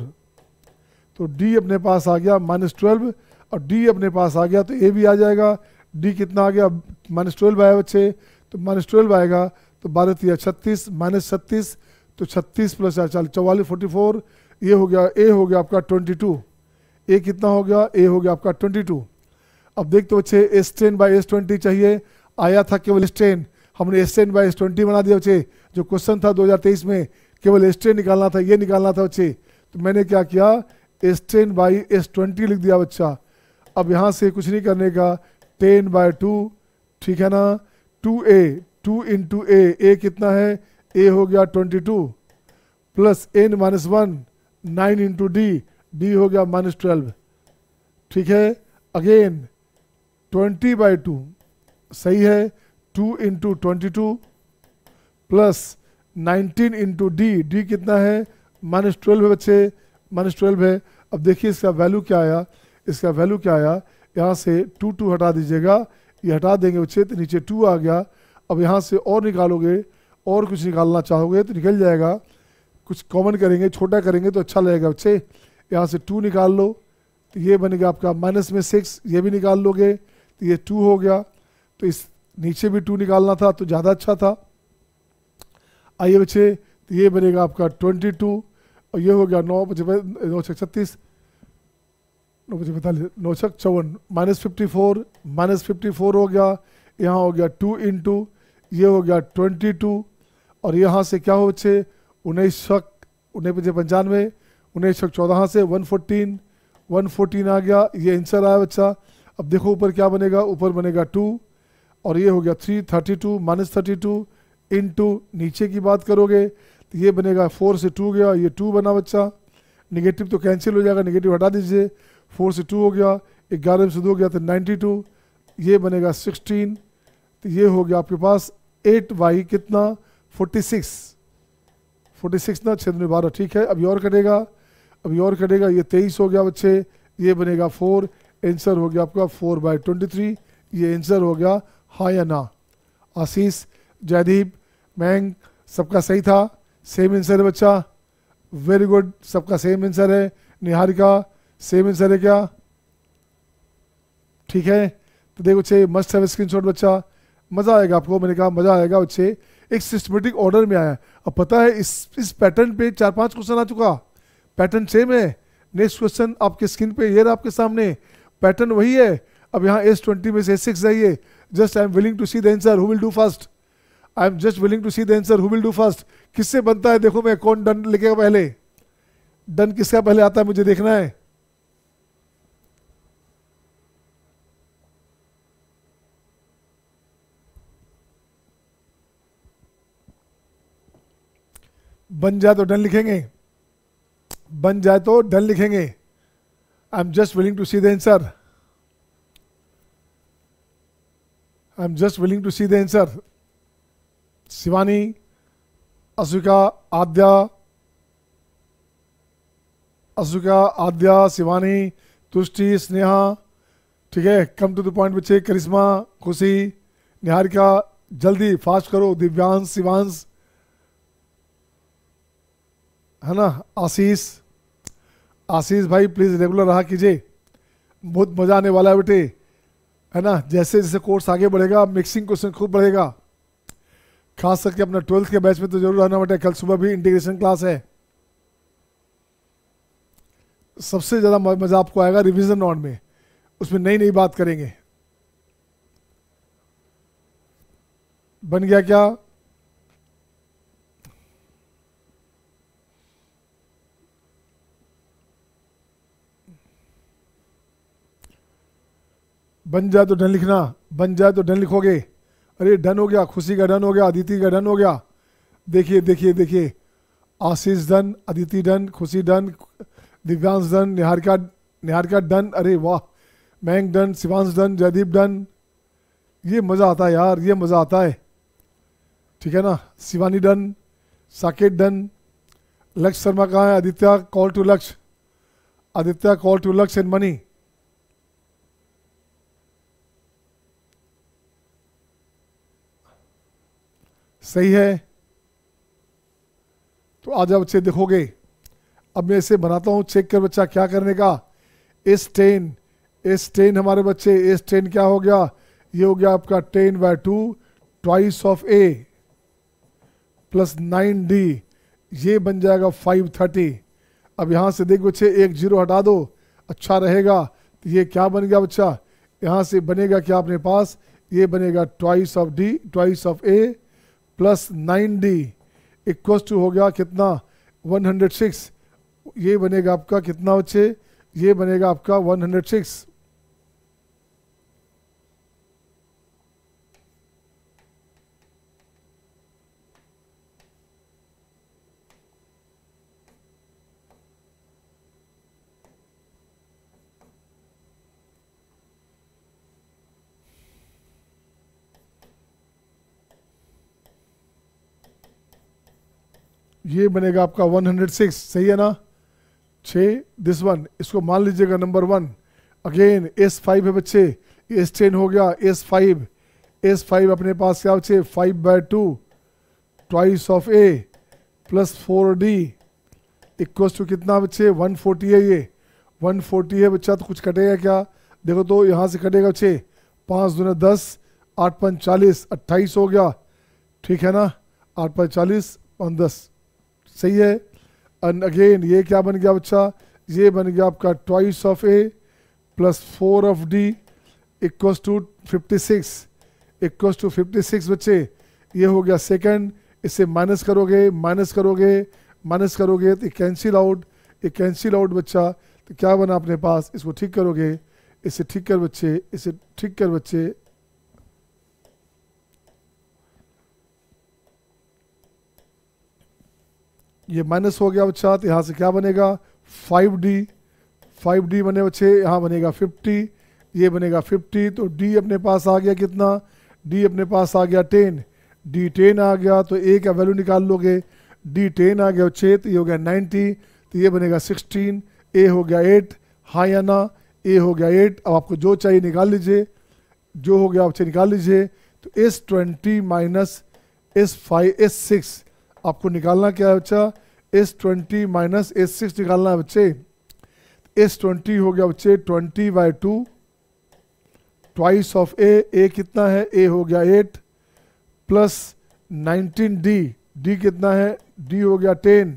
तो डी अपने पास आ गया -12 और डी अपने पास आ गया, तो ए भी आ जाएगा। डी कितना आ गया, -12 आया बच्चे, तो -12 आएगा, तो 12×3 = 36, -36, तो 36 + 44 44, ये हो गया, ए हो गया आपका 22, ए कितना हो गया, ए हो गया आपका 22। अब देखते बच्चे S10/S20 चाहिए, आया था केवल S10, हमने S10/S20 बना दिया बच्चे, जो क्वेश्चन था 2023 में केवल S10 निकालना था, ये निकालना था बच्चे, तो मैंने क्या किया S10/S20 लिख दिया बच्चा। अब यहाँ से कुछ नहीं करने का, 10/2, ठीक है ना, 2a 2 × a कितना है, a हो गया 22 प्लस n-1 9 × d हो गया -12, ठीक है, अगेन 20/2 सही है, 2 × 22 प्लस 19 × d कितना है, -12 है बच्चे, -12 है। अब देखिए इसका वैल्यू क्या आया, इसका वैल्यू क्या आया, यहाँ से 2 हटा दीजिएगा, ये हटा देंगे बच्चे, तो नीचे 2 आ गया। अब यहाँ से और निकालोगे, और कुछ निकालना चाहोगे तो निकल जाएगा, कुछ कॉमन करेंगे, छोटा करेंगे तो अच्छा लगेगा बच्चे। यहाँ से 2 निकाल लो, तो ये बनेगा आपका -6, ये भी निकाल लोगे तो ये 2 हो गया, तो इस नीचे भी 2 निकालना था तो ज़्यादा अच्छा था। आइए बच्चे, तो ये बनेगा आपका 22 और ये हो गया 9 × 36, 9 × 45, 9 × 54, -54 हो गया, यहाँ हो गया 2 × ये हो गया 22, और यहाँ से क्या हो बच्चे 19 × 95, 19 × 14 से 114 आ गया, ये आंसर आया बच्चा। अब देखो ऊपर क्या बनेगा, ऊपर बनेगा 2 और ये हो गया 332 -32 इंटू नीचे की बात करोगे तो ये बनेगा 4 से 2 गया, ये 2 बना बच्चा, निगेटिव तो कैंसिल हो जाएगा, निगेटिव हटा दीजिए, 4 से 2 हो गया, 11 से 2 गया तो 92, ये बनेगा 16, तो ये हो गया आपके पास 8y कितना 46 ना 6×12, ठीक है। अभी और कटेगा, ये 23 हो गया बच्चे, ये बनेगा 4, आंसर हो गया आपका 4/23, ये आंसर हो गया, हाँ या ना। आशीष, जयदीप, मैंग, सबका सही था, सेम आंसर है बच्चा, वेरी गुड, सबका सेम आंसर है। निहारिका सेम आंसर है क्या, ठीक है। तो देखो बच्चे मस्ट हैव स्क्रीनशॉट बच्चा, मज़ा आएगा आपको, मैंने कहा मज़ा आएगा बच्चे, एक सिस्टमेटिक ऑर्डर में आया। अब पता है इस पैटर्न पे 4-5 क्वेश्चन आ चुका, पैटर्न सेम है। नेक्स्ट क्वेश्चन आपके स्क्रीन पे ये रहा आपके सामने, पैटर्न वही है। अब यहाँ S20 में से S6 जाइए, just I am willing to see the answer, who will do first, I am just willing to see the answer, who will do first. किससे बनता है देखो, मैं कौन डन लिखेगा पहले, डन किसका पहले आता है मुझे देखना है। बन जाए तो डन लिखेंगे, बन जाए तो डन लिखेंगे। I am just willing to see the answer, I am just willing to see the answer. Shivani, Ashoka, Aadya, Ashoka, Aadya, Shivani, Tushti, Sneha, ठीक है। कम टू द पॉइंट बच्चे। करिश्मा, खुशी, निहारिका, जल्दी फास्ट करो। दिव्यांश, शिवांश, है ना, आशीष, आशीष भाई प्लीज रेगुलर रहा कीजिए, बहुत मजा आने वाला है बेटे, है ना। जैसे जैसे कोर्स आगे बढ़ेगा मिक्सिंग क्वेश्चन खूब बढ़ेगा, खास करके अपना 12th के बैच में तो जरूर रहना बेटे। कल सुबह भी इंटीग्रेशन क्लास है, सबसे ज़्यादा मज़ा आपको आएगा रिवीजन राउंड में, उसमें नई नई बात करेंगे। बन गया क्या? बन जाए तो डन लिखना, बन जाए तो डन लिखोगे। अरे डन हो गया, खुशी का डन हो गया, अदिति का डन हो गया। देखिए देखिए देखिए, Ashish done, Aditi done, Khushi done, Divyansh done, Niharika, Niharika done, अरे वाह, Mayank done, Shivansh done, Jaydeep done. ये मज़ा आता है यार, ये मज़ा आता है, ठीक है ना। शिवानी डन, साकेत डन, लक्ष्य शर्मा कहाँ है? आदित्य कॉल टू लक्ष्य, आदित्य कॉल टू लक्ष्य एंड मनी। सही है, तो आ जाओ बच्चे, देखोगे। अब मैं इसे बनाता हूँ, चेक कर बच्चा क्या करने का। S10, S10 हमारे बच्चे, S10 क्या हो गया? ये हो गया आपका 10/2 twice of A plus 9D, ये बन जाएगा 530। अब यहाँ से देख बच्चे, एक जीरो हटा दो, अच्छा रहेगा। तो ये क्या बन गया बच्चा? यहाँ से बनेगा क्या अपने पास? ये बनेगा twice of D, twice of A plus 9D equals to हो गया कितना? 106। ये बनेगा आपका कितना बच्चे? ये बनेगा आपका 106। ये बनेगा आपका 106, सही है ना। 6 दिस वन, इसको मान लीजिएगा नंबर 1। अगेन S5 है बच्चे, S10 हो गया, S5, S5 अपने पास क्या बच्चे? 5/2 twice of A plus 4D equals to कितना बच्चे? 140 है। ये 140 है बच्चा, तो कुछ कटेगा क्या? देखो तो यहाँ से कटेगा बच्चे, 5 दूना 10, 8 5 40, 28 हो गया, ठीक है ना। 8 5 40 और 10, सही है। एंड अगेन ये क्या बन गया बच्चा? ये बन गया आपका twice of A plus 4 of D equals to 56, equals to 56 बच्चे। ये हो गया सेकंड। इसे माइनस करोगे, माइनस करोगे, माइनस करोगे तो कैंसिल आउट, ये कैंसिल आउट बच्चा। तो क्या बना अपने पास? इसको ठीक करोगे, इसे ठीक कर बच्चे, इसे ठीक कर बच्चे। ये माइनस हो गया बच्चा, तो यहाँ से क्या बनेगा? 5D, 5D बने बच्चे, यहाँ बनेगा 50, ये बनेगा 50। तो D अपने पास आ गया कितना? D अपने पास आ गया 10, D 10 आ गया, तो A का वैल्यू निकाल लोगे। D 10 आ गया बच्चे, तो ये हो गया 90, तो ये बनेगा 16। A हो गया 8, हाँ या ना? A हो गया 8। अब आपको जो चाहिए निकाल लीजिए, जो हो गया आपसे निकाल लीजिए। तो S20 माइनस S6 आपको निकालना क्या है बच्चा? S20 माइनस S6 निकालना है बच्चे। S20 हो गया बच्चे 20/2 ट्वाइस ऑफ A कितना है? A हो गया 8 प्लस 19D, D कितना है? D हो गया 10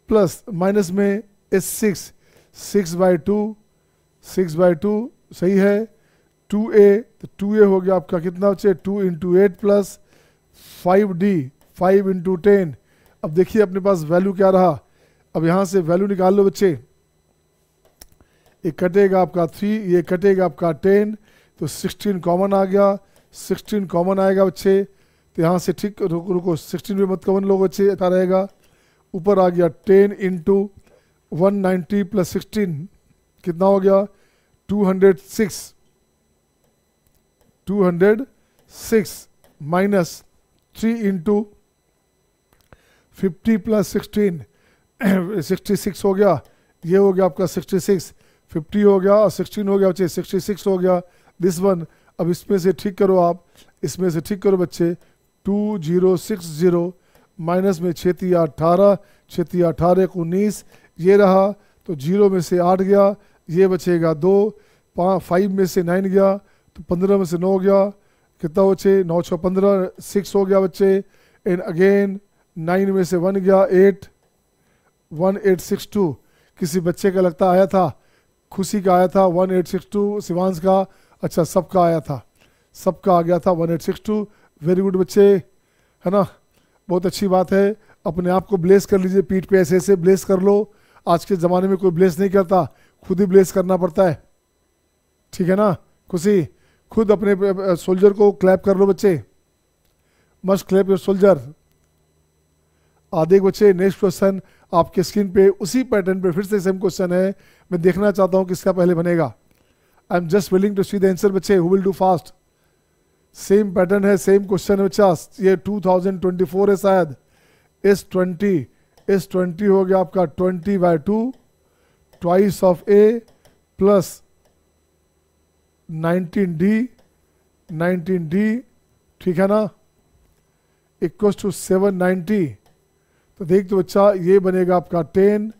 प्लस माइनस में S6, 6/2, 6/2 सही है। 2A, तो 2A हो गया आपका कितना बच्चे? 2 इंटू 8 प्लस 5D, 5 इंटू 10। अब देखिए अपने पास वैल्यू क्या रहा? अब यहाँ से वैल्यू निकाल लो बच्चे। एक कटेगा आपका 3, ये कटेगा आपका 10, तो 16 कॉमन आ गया, 16 कॉमन आएगा बच्चे। तो यहाँ से ठीक रुको 16 भी मत कॉमन लो बच्चे, अच्छा रहेगा। ऊपर आ गया 10 इंटू 190 प्लस 16 कितना हो गया? 206, 206 माइनस 3 इंटू 50 प्लस 16 66 हो गया, ये हो गया आपका 66, 50 हो गया और 16 हो गया बच्चे, 66 हो गया दिस वन। अब इसमें से ठीक करो आप, इसमें से ठीक करो बच्चे, 2060 माइनस में 6 18, 6 18 19, ये रहा तो 0 में से 8 गया, ये बचेगा 2, 5 में से 9 गया तो 15 में से 9 गया, कितना बच्चे 9 6 15, 6 हो गया बच्चे, एंड अगेन 9 में से 1 गया 8, 1862। किसी बच्चे का लगता आया था, खुशी का आया था 1862, शिवांश का, अच्छा सबका आया था, सबका आ गया था 1862। वेरी गुड बच्चे, है ना, बहुत अच्छी बात है। अपने आप को ब्लेस कर लीजिए, पीठ पे ऐसे ऐसे ब्लेस कर लो। आज के ज़माने में कोई ब्लेस नहीं करता, खुद ही ब्लेस करना पड़ता है, ठीक है ना। खुशी खुद अपने सोल्जर को क्लैप कर लो बच्चे, मस्ट क्लैप योर सोल्जर। आधे बच्चे नेक्स्ट क्वेश्चन आपके स्क्रीन पे उसी पैटर्न पे फिर से सेम क्वेश्चन है, मैं देखना चाहता हूँ किसका पहले बनेगा। I am just willing to see the answer बच्चे, who will do fast. Same pattern है, सेम क्वेश्चन है बच्चा, ये 2024 है शायद। S20 हो गया आपका 20/2 twice of A plus 19D, ठीक है ना, इक्वल टू 790। तो देख तो बच्चा ये बनेगा आपका 10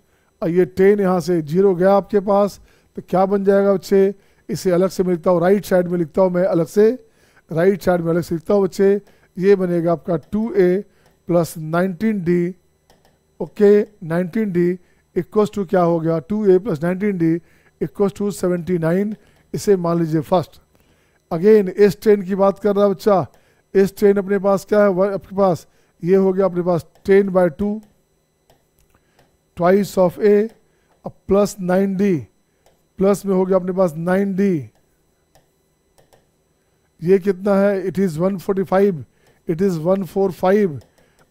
और ये 10 यहाँ से 0 गया आपके पास, तो क्या बन जाएगा बच्चे, इसे अलग से मैं लिखता हूँ, राइट साइड में लिखता हूँ मैं अलग से, राइट साइड में अलग से लिखता हूँ बच्चे, ये बनेगा आपका 2A plus 19D, okay 19D equals to क्या हो गया, 2A plus 19D equals to 79, इसे मान लीजिए फर्स्ट। अगेन S10 की बात कर रहा है बच्चा, S10 अपने पास क्या है, आपके पास ये हो गया अपने पास 10/2 twice of A plus 9D, plus में हो गया अपने पास 9D, ये कितना है, इट इज़ 145, इट इज़ 145।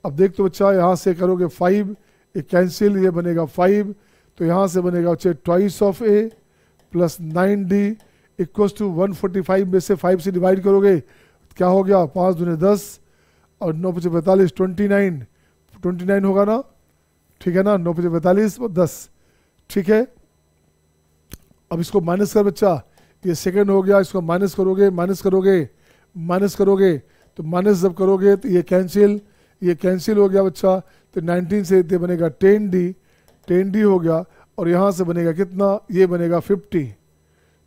अब देख तो बच्चा यहाँ से करोगे 5, ये कैंसिल, ये बनेगा 5, तो यहाँ से बनेगा बच्चे twice of A plus 9D equals to 145 में से 5 से डिवाइड करोगे क्या हो गया, 5 दूने 10 और 9 5 45, 29 होगा ना, ठीक है ना, 9 5 45 और 10, ठीक है। अब इसको माइनस कर बच्चा, ये सेकंड हो गया, इसको माइनस करोगे तो माइनस जब करोगे तो ये कैंसिल हो गया बच्चा, तो 19 से ये बनेगा 10D हो गया, और यहाँ से बनेगा कितना, ये बनेगा 50,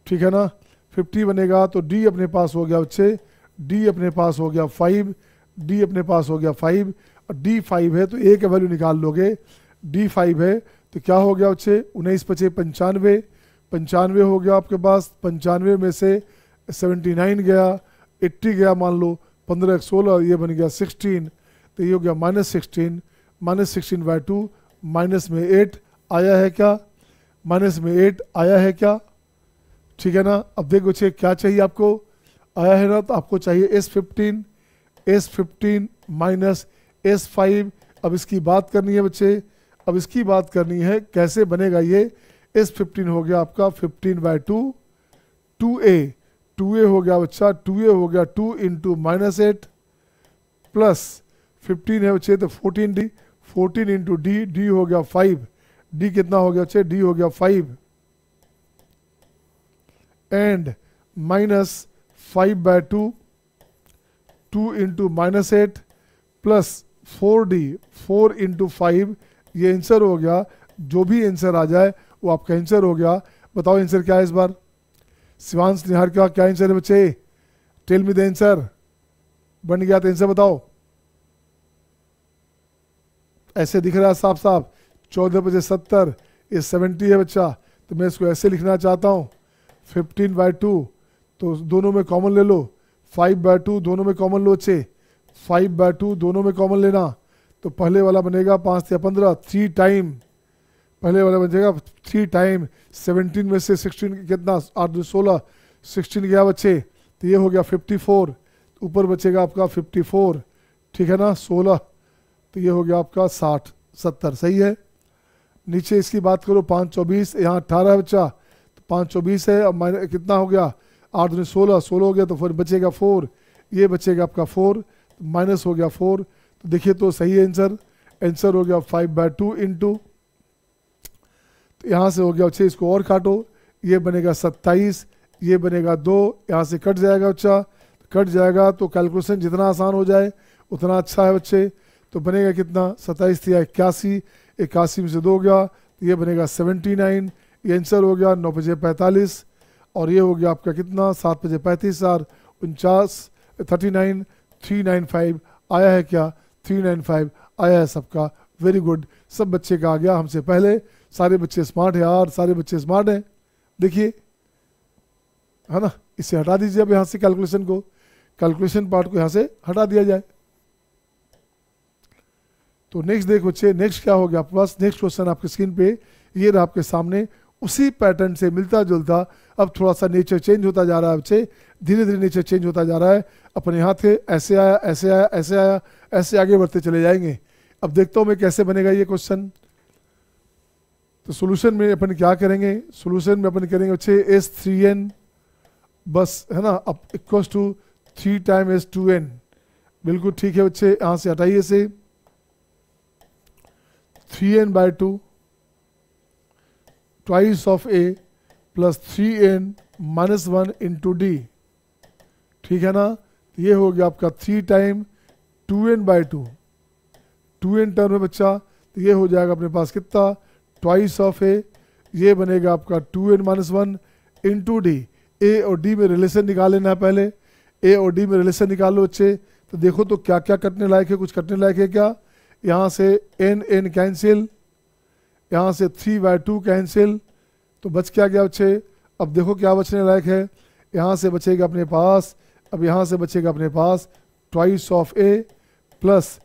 ठीक है ना, 50 बनेगा। तो D अपने पास हो गया बच्चे, D अपने पास हो गया 5, D अपने पास हो गया 5, और D 5 है तो A का वैल्यू निकाल लोगे, D 5 है तो क्या हो गया बच्चे, 19 5 95 हो गया आपके पास, 95 में से 79 गया, 80 गया मान लो, 15 16, ये बन गया 16, तो ये हो गया -16/2, माइनस में 8 आया है क्या, माइनस में 8 आया है क्या, ठीक है ना। अब देखो बच्चे क्या चाहिए आपको, आया है ना, तो आपको चाहिए S15 माइनस S5। अब इसकी बात करनी है बच्चे, अब इसकी बात करनी है कैसे बनेगा ये। S15 हो गया आपका 15/2, 2A हो गया बच्चा, 2A हो गया 2 इंटू -8 प्लस 15 है बच्चे तो 14 इंटू D हो गया 5, D कितना हो गया बच्चे, D हो गया 5 and minus 5/2, 2 into -8 plus 4 into 5, ये आंसर हो गया। जो भी आंसर आ जाए वो आपका आंसर हो गया। बताओ आंसर क्या है इस बार, शिवांश निहार का क्या आंसर है बच्चे, टेल मी द आंसर। बन गया तो आंसर बताओ, ऐसे दिख रहा है साफ 14 × 70, ये 70 है बच्चा, तो मैं इसको ऐसे लिखना चाहता हूँ 15/2, तो दोनों में कॉमन ले लो, 5/2 दोनों में कॉमन लो बच्चे, 5/2 दोनों में कॉमन लेना, तो पहले वाला बनेगा 5 या 15, 3 टाइम, पहले वाला बनेगा 3 टाइम, 17 में से 16 कितना, 8 16, 16 गया बच्चे, तो ये हो गया 54, ऊपर बचेगा आपका 54, ठीक है ना, 16, तो ये हो गया आपका 60 70, सही है। नीचे इसकी बात करो 5 24, यहाँ 18 है बच्चा, तो 5 24 है, अब कितना हो गया, 8 16 हो गया, तो फिर बचेगा 4, ये बचेगा आपका 4, माइनस हो गया 4, तो देखिए तो सही है आंसर। आंसर हो गया 5/2 इंटू, तो यहाँ से हो गया बच्चे, इसको और काटो, ये बनेगा 27, ये बनेगा 2, यहाँ से कट जाएगा बच्चा, कट जाएगा तो कैलकुलेशन जितना आसान हो जाए उतना अच्छा है बच्चे। तो बनेगा कितना, 27 या 81, 81 में से 2 गया तो ये बनेगा 79, ये आंसर हो गया 9 बजे 45, और ये हो गया आपका कितना 7 बजे 35 और 49, 39, 395 आया है क्या, 395 आया है सबका। वेरी गुड, सब बच्चे का आ गया हमसे पहले। सारे बच्चे स्मार्ट है यार, सारे बच्चे स्मार्ट हैं। देखिए है ना, इसे हटा दीजिए अब यहाँ से, कैलकुलेशन को, कैलकुलेशन पार्ट को यहाँ से हटा दिया जाए। तो नेक्स्ट देखो बच्चे, नेक्स्ट क्या हो गया आपके पास, नेक्स्ट क्वेश्चन आपके स्क्रीन पे ये रहा आपके सामने, उसी पैटर्न से मिलता जुलता, अब थोड़ा सा नेचर चेंज होता जा रहा है बच्चे, धीरे धीरे नेचर चेंज होता जा रहा है। अपने यहाँ थे ऐसे आया, ऐसे आया, ऐसे आया, ऐसे आगे बढ़ते चले जाएंगे। अब देखता हूँ मैं कैसे बनेगा ये क्वेश्चन। तो सोल्यूशन में अपन क्या करेंगे, सोल्यूशन में अपन करेंगे बच्चे S3n बस, है ना, अब इक्वल्स टू 3 टाइम S2n। बिल्कुल ठीक है बच्चे, यहाँ से हटाइए से 3n/2 twice of a plus 3n minus 1 into D, ठीक है ना। तो ये हो गया आपका 3 टाइम 2n/2, 2n टर्म है बच्चा, तो ये हो जाएगा अपने पास कितना, ट्वाइस ऑफ a, ये बनेगा आपका 2n माइनस 1 इंटू डी। ए और डी में रिलेशन निकाल लेना है पहले, ए और डी में रिलेशन निकाल लो बच्चे। तो देखो तो क्या क्या कटने लायक है, कुछ कटने लायक है क्या, यहाँ से n कैंसिल, यहाँ से 3/2 कैंसिल, तो बच क्या गया बच्चे। अब देखो क्या बचने लायक है, यहाँ से बचेगा अपने पास, अब यहाँ से बचेगा अपने पास twice of a plus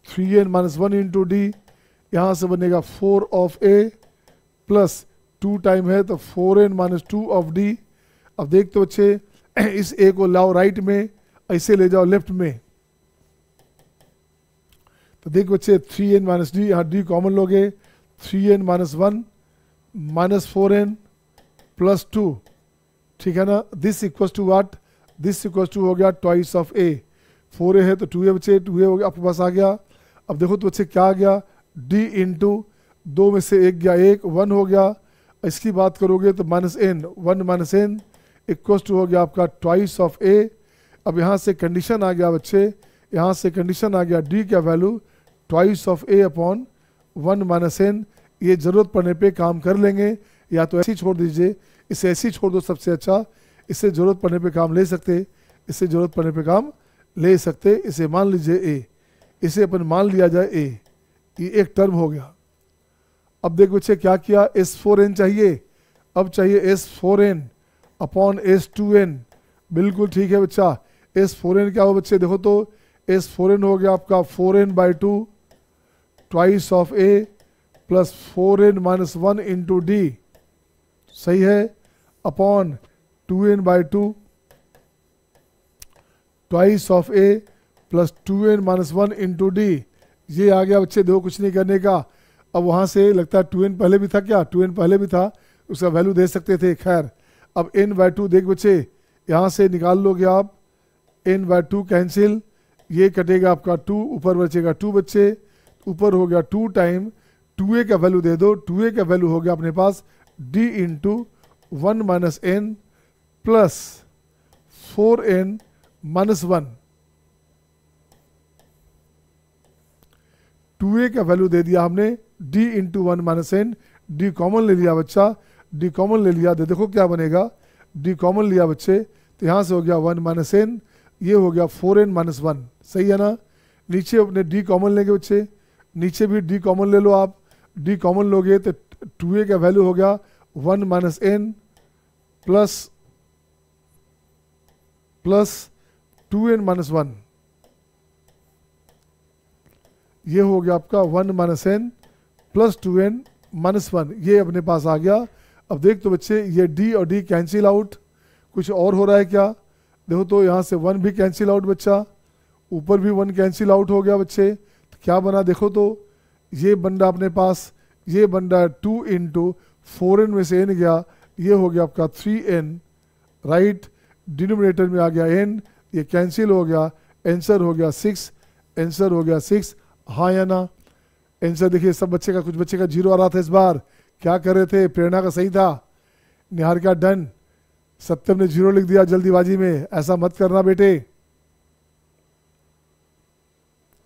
3n minus 1 into d, यहाँ से बनेगा 4 ऑफ a प्लस 2 टाइम है तो 4n माइनस 2 ऑफ डी। अब देख तो बच्चे, इस a को लाओ राइट में, ऐसे ले जाओ लेफ्ट में, तो देख बच्चे 3n माइनस डी, यहाँ डी कॉमन लोगे, 3n minus 1 minus 4n plus 2, ठीक है ना। This equals to what, this equals to हो गया ट्वाइस ऑफ a, 4a है तो 2a बच्चे, 2a हो गया आपके पास आ गया। अब देखो तो बच्चे क्या आ गया, d इंटू 2 में से 1 गया 1, 1 हो गया। इसकी बात करोगे तो minus n, 1 minus n equals to हो गया आपका ट्वाइस ऑफ a। अब यहाँ से कंडीशन आ गया बच्चे, यहाँ से कंडीशन आ गया d का value twice of a upon 1 minus n। ये ज़रूरत पड़ने पे काम कर लेंगे, या तो ऐसे ही छोड़ दीजिए, इसे ऐसे ही छोड़ दो सबसे अच्छा, इससे ज़रूरत पड़ने पे काम ले सकते, इससे ज़रूरत पड़ने पे काम ले सकते। इसे मान लीजिए a, इसे अपन मान लिया जाए a, ये एक टर्म हो गया। अब देखो बच्चे क्या किया, S4n चाहिए, अब चाहिए S4n अपॉन S2n, बिल्कुल ठीक है बच्चा। S4n क्या हो बच्चे, देखो तो S4n हो गया आपका 4n/2 twice of a plus 4n minus 1 into D, सही है, upon 2n/2 twice of a plus 2n minus 1 into D. ये आ गया बच्चे, देखो कुछ नहीं करने का। अब वहाँ से लगता है 2n पहले भी था क्या, 2n पहले भी था, उसका वैल्यू दे सकते थे, खैर। अब n/2 देख बच्चे, यहाँ से निकाल लोगे आप, n/2 कैंसिल, ये कटेगा आपका 2, ऊपर बचेगा 2 बच्चे, ऊपर हो गया 2 टाइम 2a का वैल्यू दे दो, 2a का वैल्यू हो गया अपने पास d into 1 minus n plus 4n minus 1, 2a का वैल्यू दे दिया हमने d into 1 minus n, d common ले लिया बच्चा, d कॉमन ले लिया, देखो क्या बनेगा, d कॉमन लिया बच्चे, तो यहाँ से हो गया 1 माइनस n, ये हो गया 4n माइनस 1, सही है ना। नीचे अपने d कॉमन लेंगे बच्चे, नीचे भी d कॉमन ले लो आप, d कॉमन लोगे तो 2a का वैल्यू हो गया 1 minus n plus 2n minus 1, ये हो गया आपका 1 minus n plus 2n minus 1, ये अपने पास आ गया। अब देख तो बच्चे, ये d और d कैंसिल आउट, कुछ और हो रहा है क्या, देखो तो यहाँ से 1 भी कैंसिल आउट बच्चा, ऊपर भी 1 कैंसिल आउट हो गया बच्चे, तो क्या बना देखो तो, ये बन रहा अपने पास, ये बन रहा है 2 इंटू 4n में से n गया, ये हो गया आपका 3n, राइट, डिनोमिनेटर में आ गया n, ये कैंसिल हो गया, आंसर हो गया 6, आंसर हो गया 6, हाँ या ना। आंसर देखिए सब बच्चे का, कुछ बच्चे का 0 आ रहा था इस बार, क्या कर रहे थे, प्रेरणा का सही था, निहारिका डन, सत्यम ने 0 लिख दिया जल्दीबाजी में, ऐसा मत करना बेटे,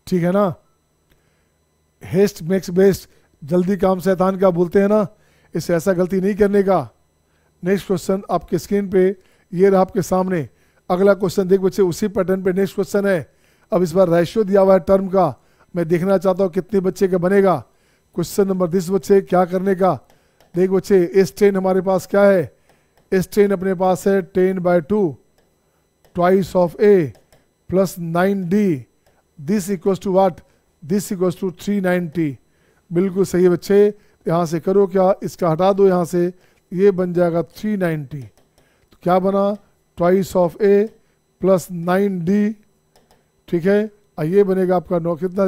ठीक है ना। हेस्ट मेक्स बेस्ट, जल्दी काम शैतान का बोलते हैं ना, इससे ऐसा गलती नहीं करने का। नेक्स्ट क्वेश्चन आपके स्क्रीन पे ये रहा आपके सामने। अगला क्वेश्चन देख बच्चे, उसी पैटर्न पे नेक्स्ट क्वेश्चन है। अब इस बार रेशियो दिया हुआ है टर्म का, मैं देखना चाहता हूँ कितने बच्चे का बनेगा। क्वेश्चन नंबर 10 बच्चे, क्या करने का, देख बच्चे एस 10 हमारे पास क्या है, एस 10 अपने पास है 10/2 twice of a plus 9d, this equals to what, this equals to 390। बिल्कुल सही है बच्चे, यहाँ से करो क्या, इसका हटा दो यहाँ से, ये बन जाएगा 390। तो क्या बना, twice of a plus 9d, ठीक है। और ये बनेगा आपका 9 कितना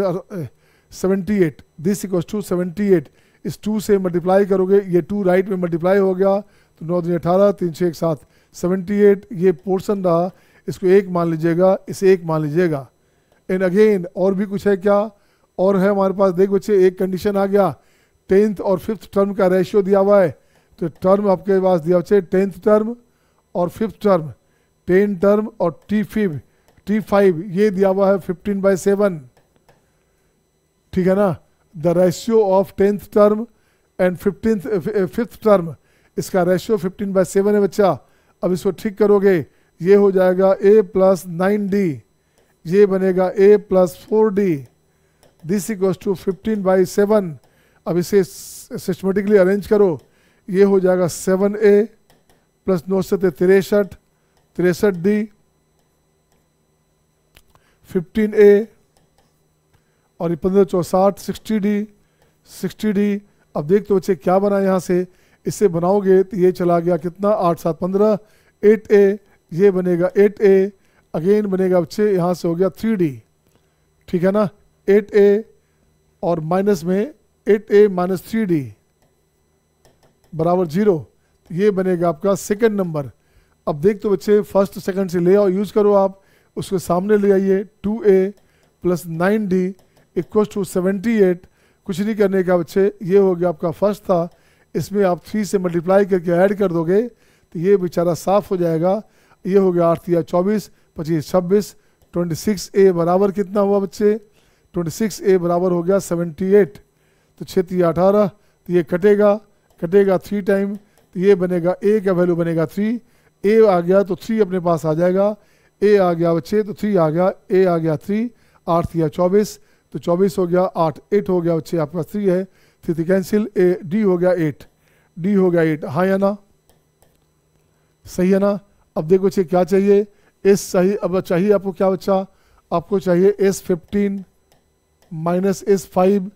78, दिस इक्वल्स टू 78। इस 2 से मल्टीप्लाई करोगे, ये 2 राइट में मल्टीप्लाई हो गया तो 9 दूनी 18, 3 6 7, 78 ये पोर्शन रहा, इसको 1 मान लीजिएगा, इसे 1 मान लीजिएगा। एंड अगेन और भी कुछ है क्या, और है हमारे पास, देख बच्चे एक कंडीशन आ गया, 10th और 5th टर्म का रेशियो दिया हुआ है। तो टर्म आपके पास दिया बच्चे 10th टर्म और 5th टर्म, 10 टर्म और T5 ये दिया हुआ है 15/7, ठीक है ना। The ratio of 10th term and 5th term, इसका रेशियो 15/7 है बच्चा। अब इसको ठीक करोगे, ये हो जाएगा a प्लस 9d, ये बनेगा a plus 4d, this equals to 15/7। अब इसे सिस्टमेटिकली अरेंज करो, ये हो जाएगा 7a प्लस 9 से 63, 63d, 15a और 15 64, 60d, 60d। अब देख तो बच्चे क्या बना यहाँ से, इससे बनाओगे तो ये चला गया कितना 8 7 15, 8a, ये बनेगा 8a, अगेन बनेगा बच्चे यहाँ से हो गया 3d, ठीक है ना। 8a और माइनस में 8a माइनस 3d बराबर 0, ये बनेगा आपका सेकंड नंबर। अब देख तो बच्चे फर्स्ट सेकंड से ले आओ, यूज करो आप, उसके सामने ले आइए, 2a plus 9d equal to 78। कुछ नहीं करने का बच्चे, ये हो गया आपका फर्स्ट था, इसमें आप 3 से मल्टीप्लाई करके ऐड कर दोगे तो ये बेचारा साफ हो जाएगा। ये हो गया 8 या 24, 25 26, 26a बराबर कितना हुआ बच्चे, 26a बराबर हो गया 78। तो 6 या 18, तो ये कटेगा 3 टाइम, तो ये बनेगा a का वैल्यू बनेगा 3, a आ गया तो 3 अपने पास आ जाएगा, a आ गया बच्चे तो 3 आ गया, a आ गया 3, 8 या 24, तो 24 हो गया 8, 8 हो गया बच्चे आपका 3 है, 3 कैंसिल, a d हो गया 8, d हो गया 8, हाँ या ना, सही है ना। अब देखो बच्चे क्या चाहिए, s सही, अब चाहिए आपको क्या बच्चा, आपको चाहिए S15 माइनस S5,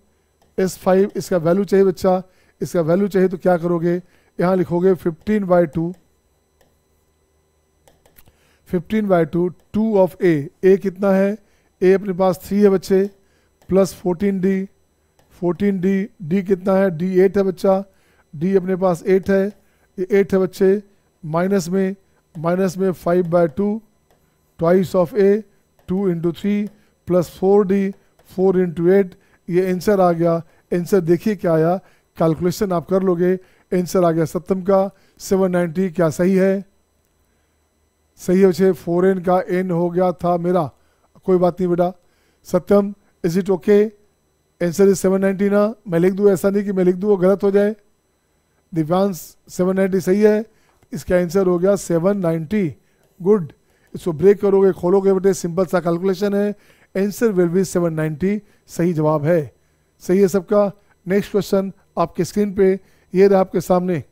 S5 इसका वैल्यू चाहिए बच्चा, इसका वैल्यू चाहिए तो क्या करोगे, यहाँ लिखोगे 15/2, 15/2 2 ऑफ a कितना है, a अपने पास 3 है बच्चे, प्लस 14d, 14d, d कितना है, d 8 है बच्चा, d अपने पास 8 है, ये 8 है बच्चे, माइनस में 5/2 twice of a, 2 into 3 plus 4d, 4 into 8, ये आंसर आ गया। आंसर देखिए क्या आया, कैलकुलेशन आप कर लोगे, आंसर आ गया सत्यम का 790। क्या सही है, सही है बच्चे, 4n का n हो गया था मेरा, कोई बात नहीं बेटा। Satyam is it okay, answer is 790 ना, मैं लिख दूँ, ऐसा नहीं कि मैं लिख दूँ वो गलत हो जाए। दिव्यांश 790 सही है, इसका आंसर हो गया 790, गुड। इसको ब्रेक करोगे, खोलोगे बेटे, सिंपल सा कैलकुलेशन है, आंसर विल बी 790, सही जवाब है, सही है सबका। नेक्स्ट क्वेश्चन आपके स्क्रीन पे ये रहा आपके सामने,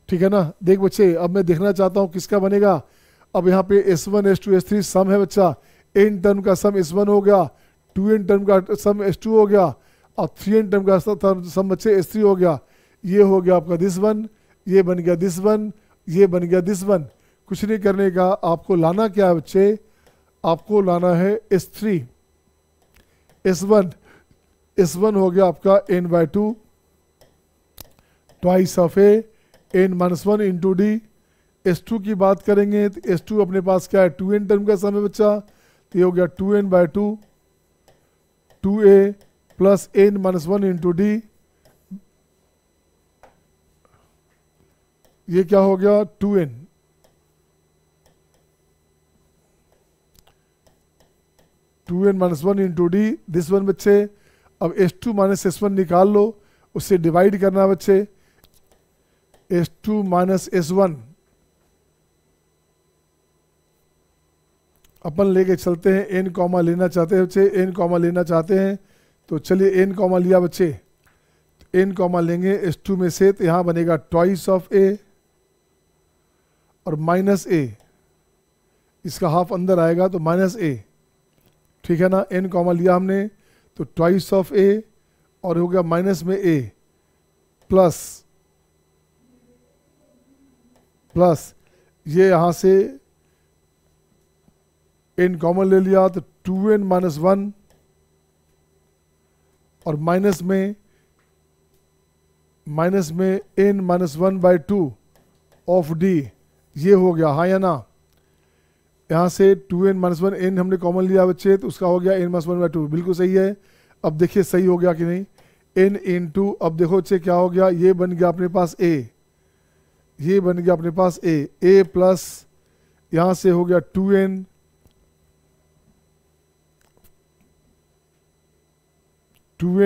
ठीक है ना। देख बच्चे, अब मैं देखना चाहता हूँ किसका बनेगा। अब यहाँ पे S1 S2 S3 सम है बच्चा, n टर्म का सम S1 हो गया, 2n टर्म का सम S2 हो गया, और 3n टर्म का सम बच्चे S3 हो गया। ये हो गया आपका दिस वन, ये बन गया दिस वन, ये बन गया दिस वन। कुछ नहीं करने का, आपको लाना क्या है बच्चे, आपको लाना है S3, S1 हो गया आपका n/2 twice of a, n-1 into d। S2 की बात करेंगे तो S2 अपने पास क्या है, 2n टर्म का सम है बच्चा, तो ये हो गया 2n/2 2a plus n-1 into D, ये क्या हो गया 2n, two n minus one into d, this one बच्चे। अब s2 माइनस s1 निकाल लो, उससे डिवाइड करना बच्चे, s2 माइनस s1 अपन लेके चलते हैं, n कॉमा लेना चाहते हैं बच्चे, n कॉमा लेना चाहते हैं तो चलिए n कॉमा लिया बच्चे, n कॉमा लेंगे s2 में से, तो यहाँ बनेगा ट्वाइस ऑफ a और माइनस a, इसका हाफ अंदर आएगा तो माइनस a, ठीक है ना। n कॉमा लिया हमने तो ट्वाइस ऑफ a और हो गया माइनस में a प्लस ये यहाँ से n कॉमन ले लिया तो 2n माइनस 1 और माइनस में n माइनस 1/2 ऑफ d, ये हो गया, हाँ या ना। यहाँ से 2n माइनस 1 n हमने कॉमन लिया बच्चे, तो उसका हो गया n माइनस 1/2, बिल्कुल सही है। अब देखिए सही हो गया कि नहीं, n इंटू, अब देखो बच्चे क्या हो गया, ये बन गया अपने पास a, ये बन गया अपने पास a प्लस यहाँ से हो गया 2n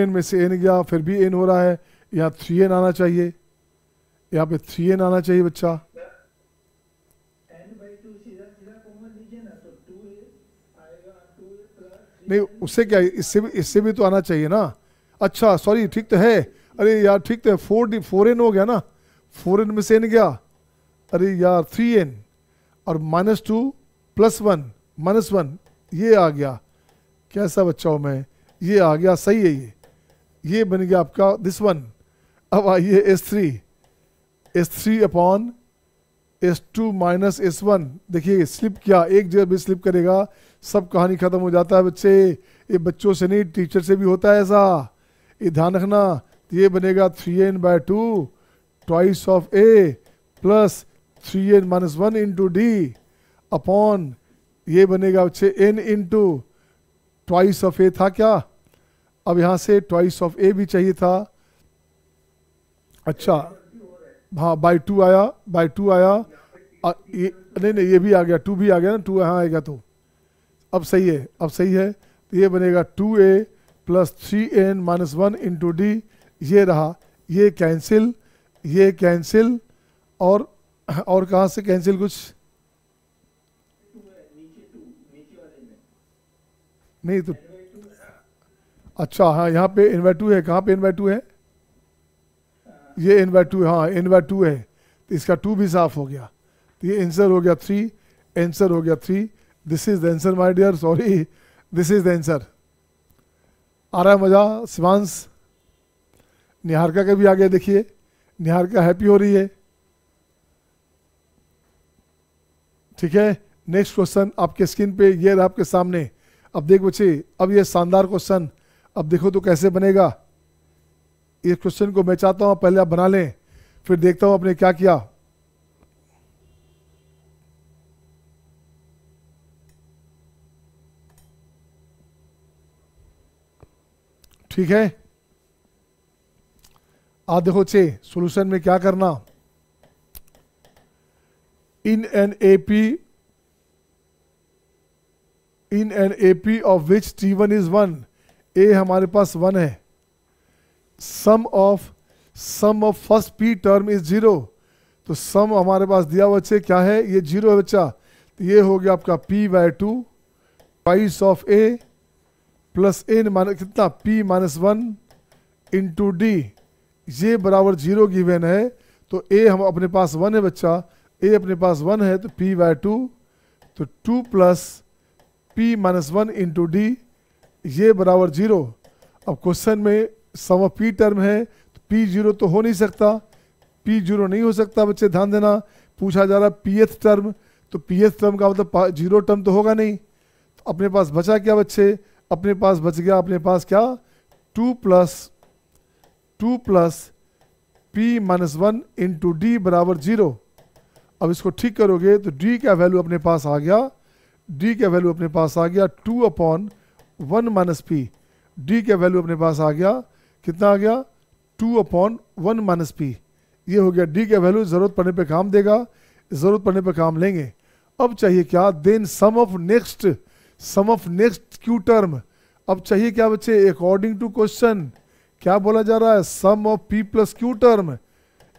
में से n गया, फिर भी n हो रहा है, यहाँ 3n आना चाहिए, यहाँ पे 3n आना चाहिए बच्चा। नहीं उससे क्या, इससे भी तो आना चाहिए ना। अच्छा सॉरी, ठीक तो है, अरे यार ठीक तो है, 4n हो गया ना, 4n में से n गया, अरे यार 3n और -2 + 1 -1, ये आ गया, कैसा बच्चा हूँ मैं, ये आ गया, सही है ये बन गया आपका दिस वन। अब आइए S3 upon S2 minus S1, देखिए स्लिप किया, एक जगह भी स्लिप करेगा सब कहानी खत्म हो जाता है बच्चे, ये बच्चों से नहीं टीचर से भी होता है ऐसा, ये ध्यान रखना। तो ये बनेगा 3n/2 twice of a plus 3n minus 1 into D upon, ये बनेगा बच्चे n into twice of a था क्या, अब यहाँ से ट्वाइस ऑफ a भी चाहिए था, अच्छा हाँ बाई 2 आया, नहीं ये भी आ गया, 2 भी आ गया ना, 2 यहाँ आएगा तो अब सही है, तो ये बनेगा 2a plus 3n minus 1 into D, ये रहा, ये कैंसिल और कहाँ से कैंसिल, कुछ नहीं तो अच्छा हाँ यहाँ पे n/2 है, कहाँ पे n/2 है, ये n/2 है, हाँ n/2 है, तो इसका 2 भी साफ हो गया, तो ये आंसर हो गया 3, this is the answer my dear, sorry this is the answer. आ रहा है मजा शिवांश, निहारिका का भी आ गया, देखिए निहारिका हैप्पी हो रही है, ठीक है। नेक्स्ट क्वेश्चन आपके स्क्रीन पे ये रहा आपके सामने, अब देख बच्चे, अब ये शानदार क्वेश्चन, अब देखो तो कैसे बनेगा। इस क्वेश्चन को मैं चाहता हूं पहले आप बना लें, फिर देखता हूं आपने क्या किया। ठीक है, आप देखो चे सॉल्यूशन में क्या करना, in an AP of which T1 is 1, a हमारे पास 1 है, sum of first P term is 0, तो सम हमारे पास दिया हुआ बच्चे क्या है, ये 0 है बच्चा, तो ये हो गया आपका P/2 twice of A plus n minus कितना P-1 इंटू डी, ये बराबर 0 गिवन है, तो a हम अपने पास 1 है बच्चा, a अपने पास 1 है तो P/2, तो 2 प्लस P-1 इंटू डी, ये बराबर 0। अब क्वेश्चन में सम ऑफ P टर्म है तो P 0 तो हो नहीं सकता, P 0 नहीं हो सकता बच्चे, ध्यान देना, पूछा जा रहा Pth टर्म, तो Pth टर्म का मतलब 0 टर्म तो होगा नहीं, तो अपने पास बचा क्या बच्चे, अपने पास बच गया अपने पास क्या 2 प्लस P-1 इंटू डी बराबर 0। अब इसको ठीक करोगे तो d का वैल्यू अपने पास आ गया डी का वैल्यू अपने पास आ गया 2/1 माइनस पी। डी का वैल्यू अपने पास आ गया, कितना आ गया 2/1 माइनस पी। ये हो गया डी का वैल्यू, ज़रूरत पड़ने पे काम देगा, ज़रूरत पड़ने पे काम लेंगे। अब चाहिए क्या, then sum of next q term. अब चाहिए क्या बच्चे, अकॉर्डिंग टू क्वेश्चन क्या बोला जा रहा है, sum of p plus q term.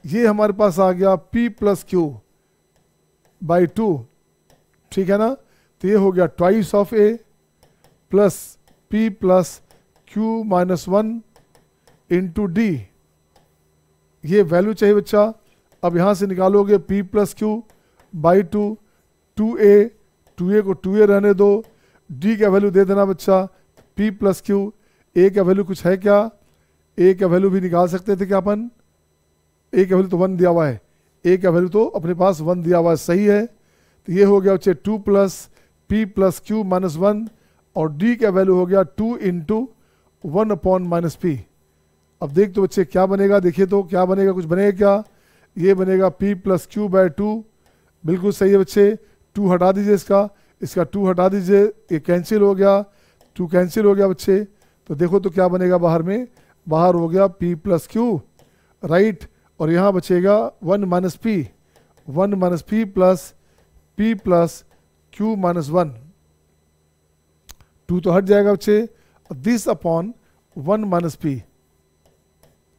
ये हमारे पास आ गया p प्लस क्यू बाई 2, ठीक है ना। तो ये हो गया twice of a plus p plus Q minus 1 into D. ये वैल्यू चाहिए बच्चा। अब यहाँ से निकालोगे p plus Q by 2, 2a को 2a रहने दो, d का वैल्यू दे देना बच्चा p प्लस क्यू। a का वैल्यू कुछ है क्या, a का वैल्यू भी निकाल सकते थे क्या अपन, a का वैल्यू तो 1 दिया हुआ है, a का वैल्यू तो अपने पास 1 दिया हुआ है, सही है। तो ये हो गया बच्चे 2 plus p plus Q minus 1 और d का वैल्यू हो गया 2 इंटू 1 माइनस पी। अब देख तो बच्चे क्या बनेगा, देखिए तो क्या बनेगा, कुछ बनेगा क्या, ये बनेगा p प्लस क्यू बाय 2, बिल्कुल सही है बच्चे। 2 हटा दीजिए, इसका 2 हटा दीजिए, ये कैंसिल हो गया, 2 कैंसिल हो गया बच्चे। तो देखो तो क्या बनेगा बाहर में, बाहर हो गया p प्लस क्यू, राइट। और यहाँ बचेगा 1 minus P, 1 minus P plus p plus Q minus 1, 2 तो हट जाएगा बच्चे। दिस अपॉन 1 माइनस पी,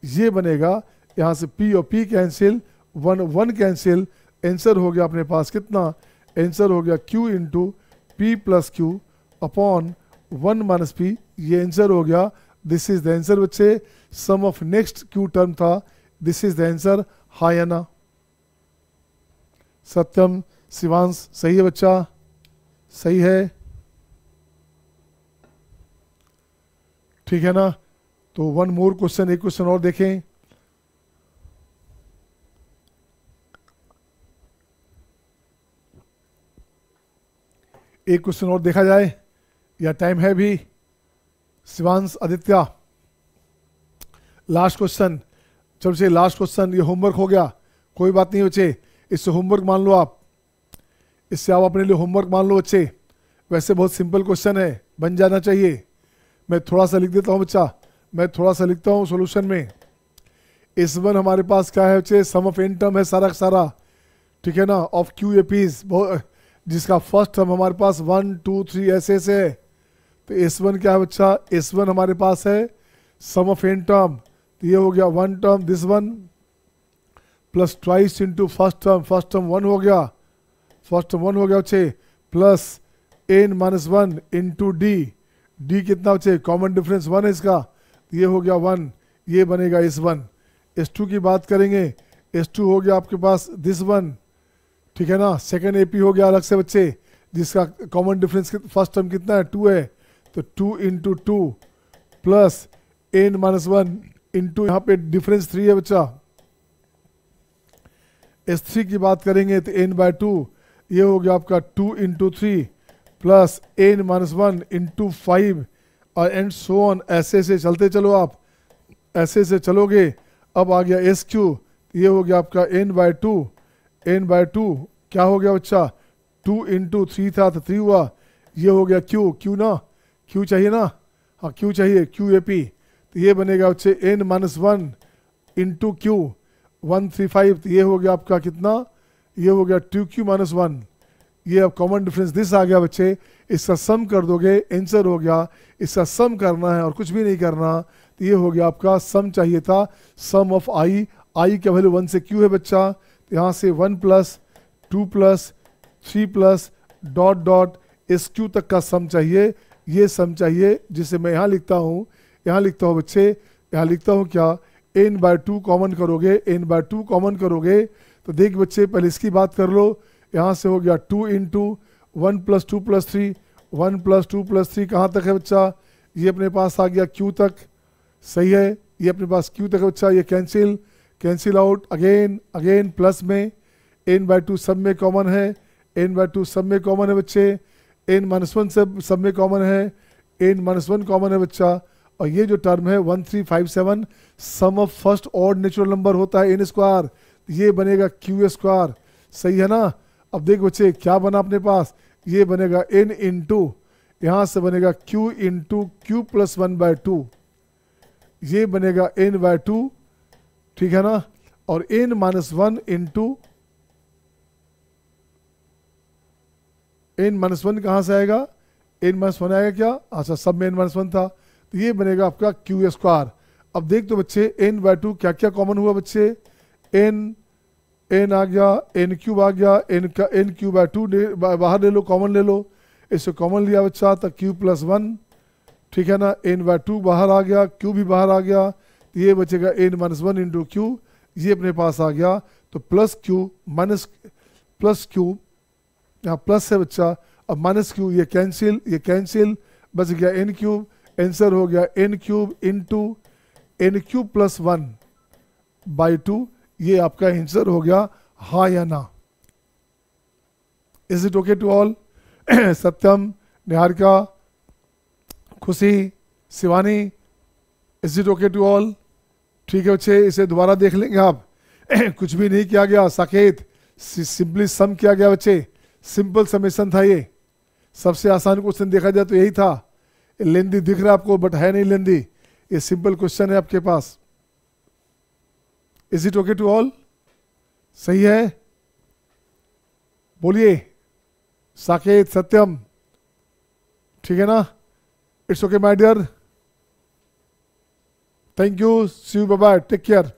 ये बनेगा, यहाँ से p और p कैंसिल, 1 कैंसिल, आंसर हो गया अपने पास कितना, आंसर हो गया q into P plus Q upon 1 minus P, ये आंसर हो गया। दिस इज द आंसर बच्चे, सम ऑफ नेक्स्ट क्यू टर्म था, दिस इज द आंसर। हाँ या ना, सत्यम शिवांश सही है बच्चा, सही है, ठीक है ना। तो वन मोर क्वेश्चन, एक क्वेश्चन और देखें। एक क्वेश्चन और देखा जाए या टाइम है भी, शिवांश आदित्य। लास्ट क्वेश्चन, चलो से लास्ट क्वेश्चन, ये होमवर्क हो गया, कोई बात नहीं बच्चे, इससे होमवर्क मान लो आप, इससे आप अपने लिए होमवर्क मान लो बच्चे। वैसे बहुत सिंपल क्वेश्चन है, बन जाना चाहिए। मैं थोड़ा सा लिख देता हूँ बच्चा, मैं थोड़ा सा लिखता हूँ सॉल्यूशन में। इस वन हमारे पास क्या है बच्चे, सम ऑफ एन टर्म है सारा का सारा, ठीक है ना, ऑफ क्यू ए पीज, जिसका फर्स्ट टर्म हमारे पास 1 2 3 ऐसे से है। तो एस वन क्या है बच्चा, एस वन हमारे पास है सम ऑफ एन टर्म, तो ये हो गया 1 term this one plus twice into first term 1 हो गया, फर्स्ट टर्म 1 हो गया बच्चे, plus n minus 1 into d कितना बच्चे, कॉमन डिफरेंस 1 है इसका, तो ये हो गया 1, ये बनेगा S1। S2 की बात करेंगे, S2 हो गया आपके पास दिस वन, ठीक है ना। सेकेंड AP हो गया अलग से बच्चे, जिसका कॉमन डिफरेंस फर्स्ट टर्म कितना है 2 है, तो 2 into 2 plus n minus 1 into यहाँ पे डिफरेंस 3 है बच्चा। S3 की बात करेंगे तो n बाय 2, ये हो गया आपका 2 into 3 plus n minus 1 into 5 और एंड सो ऑन, ऐसे से चलते चलो आप, ऐसे से चलोगे। अब आ गया SQ, ये हो गया आपका n बाय 2 क्या हो गया बच्चा, 2 इंटू 3 था तो 3 हुआ, ये हो गया Q ना, Q चाहिए ना, हाँ Q चाहिए, QAP, तो ये बनेगा बच्चे n माइनस 1 इंटू Q 135, तो ये हो गया आपका कितना, ये हो गया 2Q माइनस 1, ये अब कॉमन डिफरेंस दिस आ गया बच्चे। इसका सम कर दोगे, आंसर हो गया, इसका सम करना है और कुछ भी नहीं करना, तो ये हो गया आपका सम चाहिए था, सम ऑफ आई का वैल्यू 1 से Q है बच्चा, तो यहाँ से 1 plus 2 plus 3 plus dot dot SQ तक का सम चाहिए, ये सम चाहिए, जिसे मैं यहाँ लिखता हूँ, बच्चे, यहाँ लिखता हूँ क्या, n बाय 2 कॉमन करोगे, तो देख बच्चे पहले इसकी बात कर लो। यहाँ से हो गया 2 into 1 plus 2 plus 3, 1 plus 2 plus 3 कहाँ तक है बच्चा, ये अपने पास आ गया Q तक, सही है, ये अपने पास Q तक है बच्चा, ये कैंसिल आउट, अगेन प्लस में n बाय 2 सब में कॉमन है, n बाय 2 सब में कॉमन है बच्चे, n माइनस 1 सब में कॉमन है, n माइनस 1 कॉमन है बच्चा, और ये जो टर्म है 1357 sum of first odd natural number होता है n स्क्वायर, ये बनेगा Q स्क्वायर, सही है ना। अब देख बच्चे क्या बना अपने पास, ये बनेगा n इंटू, यहाँ से बनेगा q इंटू क्यू प्लस 1/2, ये बनेगा n/2, ठीक है ना। और n-1 इंटू n-1 कहाँ से आएगा, n-1 आएगा क्या, अच्छा सब में n-1 था, तो ये बनेगा आपका q²। अब देख तो बच्चे n/2 क्या क्या कॉमन हुआ बच्चे, n आ गया, n³ आ गया, n³ बाहर ले लो, कॉमन ले लो, इससे कॉमन लिया बच्चा तो q प्लस 1, ठीक है ना। n/2 बाहर आ गया, q भी बाहर आ गया, तो ये बचेगा n-1 इंटू क्यू, ये अपने पास आ गया। तो plus q minus plus q, यहाँ प्लस है बच्चा, अब माइनस q, ये कैंसिल, बच गया n³, आंसर हो गया n³ इंटू n³ प्लस 1/2, ये आपका आंसर हो गया, हाँ या ना। Is it okay to all? Satyam, Niharika, Khushi, Shivani, is it okay to all? ठीक है बच्चे, इसे दोबारा देख लेंगे आप। कुछ भी नहीं किया गया, साकेत सिंपली सम किया गया बच्चे, सिंपल समेशन था ये, सबसे आसान क्वेश्चन देखा जाए तो यही था। लेंदी दिख रहा है आपको बट है नहीं लेंदी, ये सिंपल क्वेश्चन है आपके पास। Is it okay to all? सही है, बोलिए साकेत, सत्यम, ठीक है ना। It's okay my dear, thank you, see you, bye bye, take care.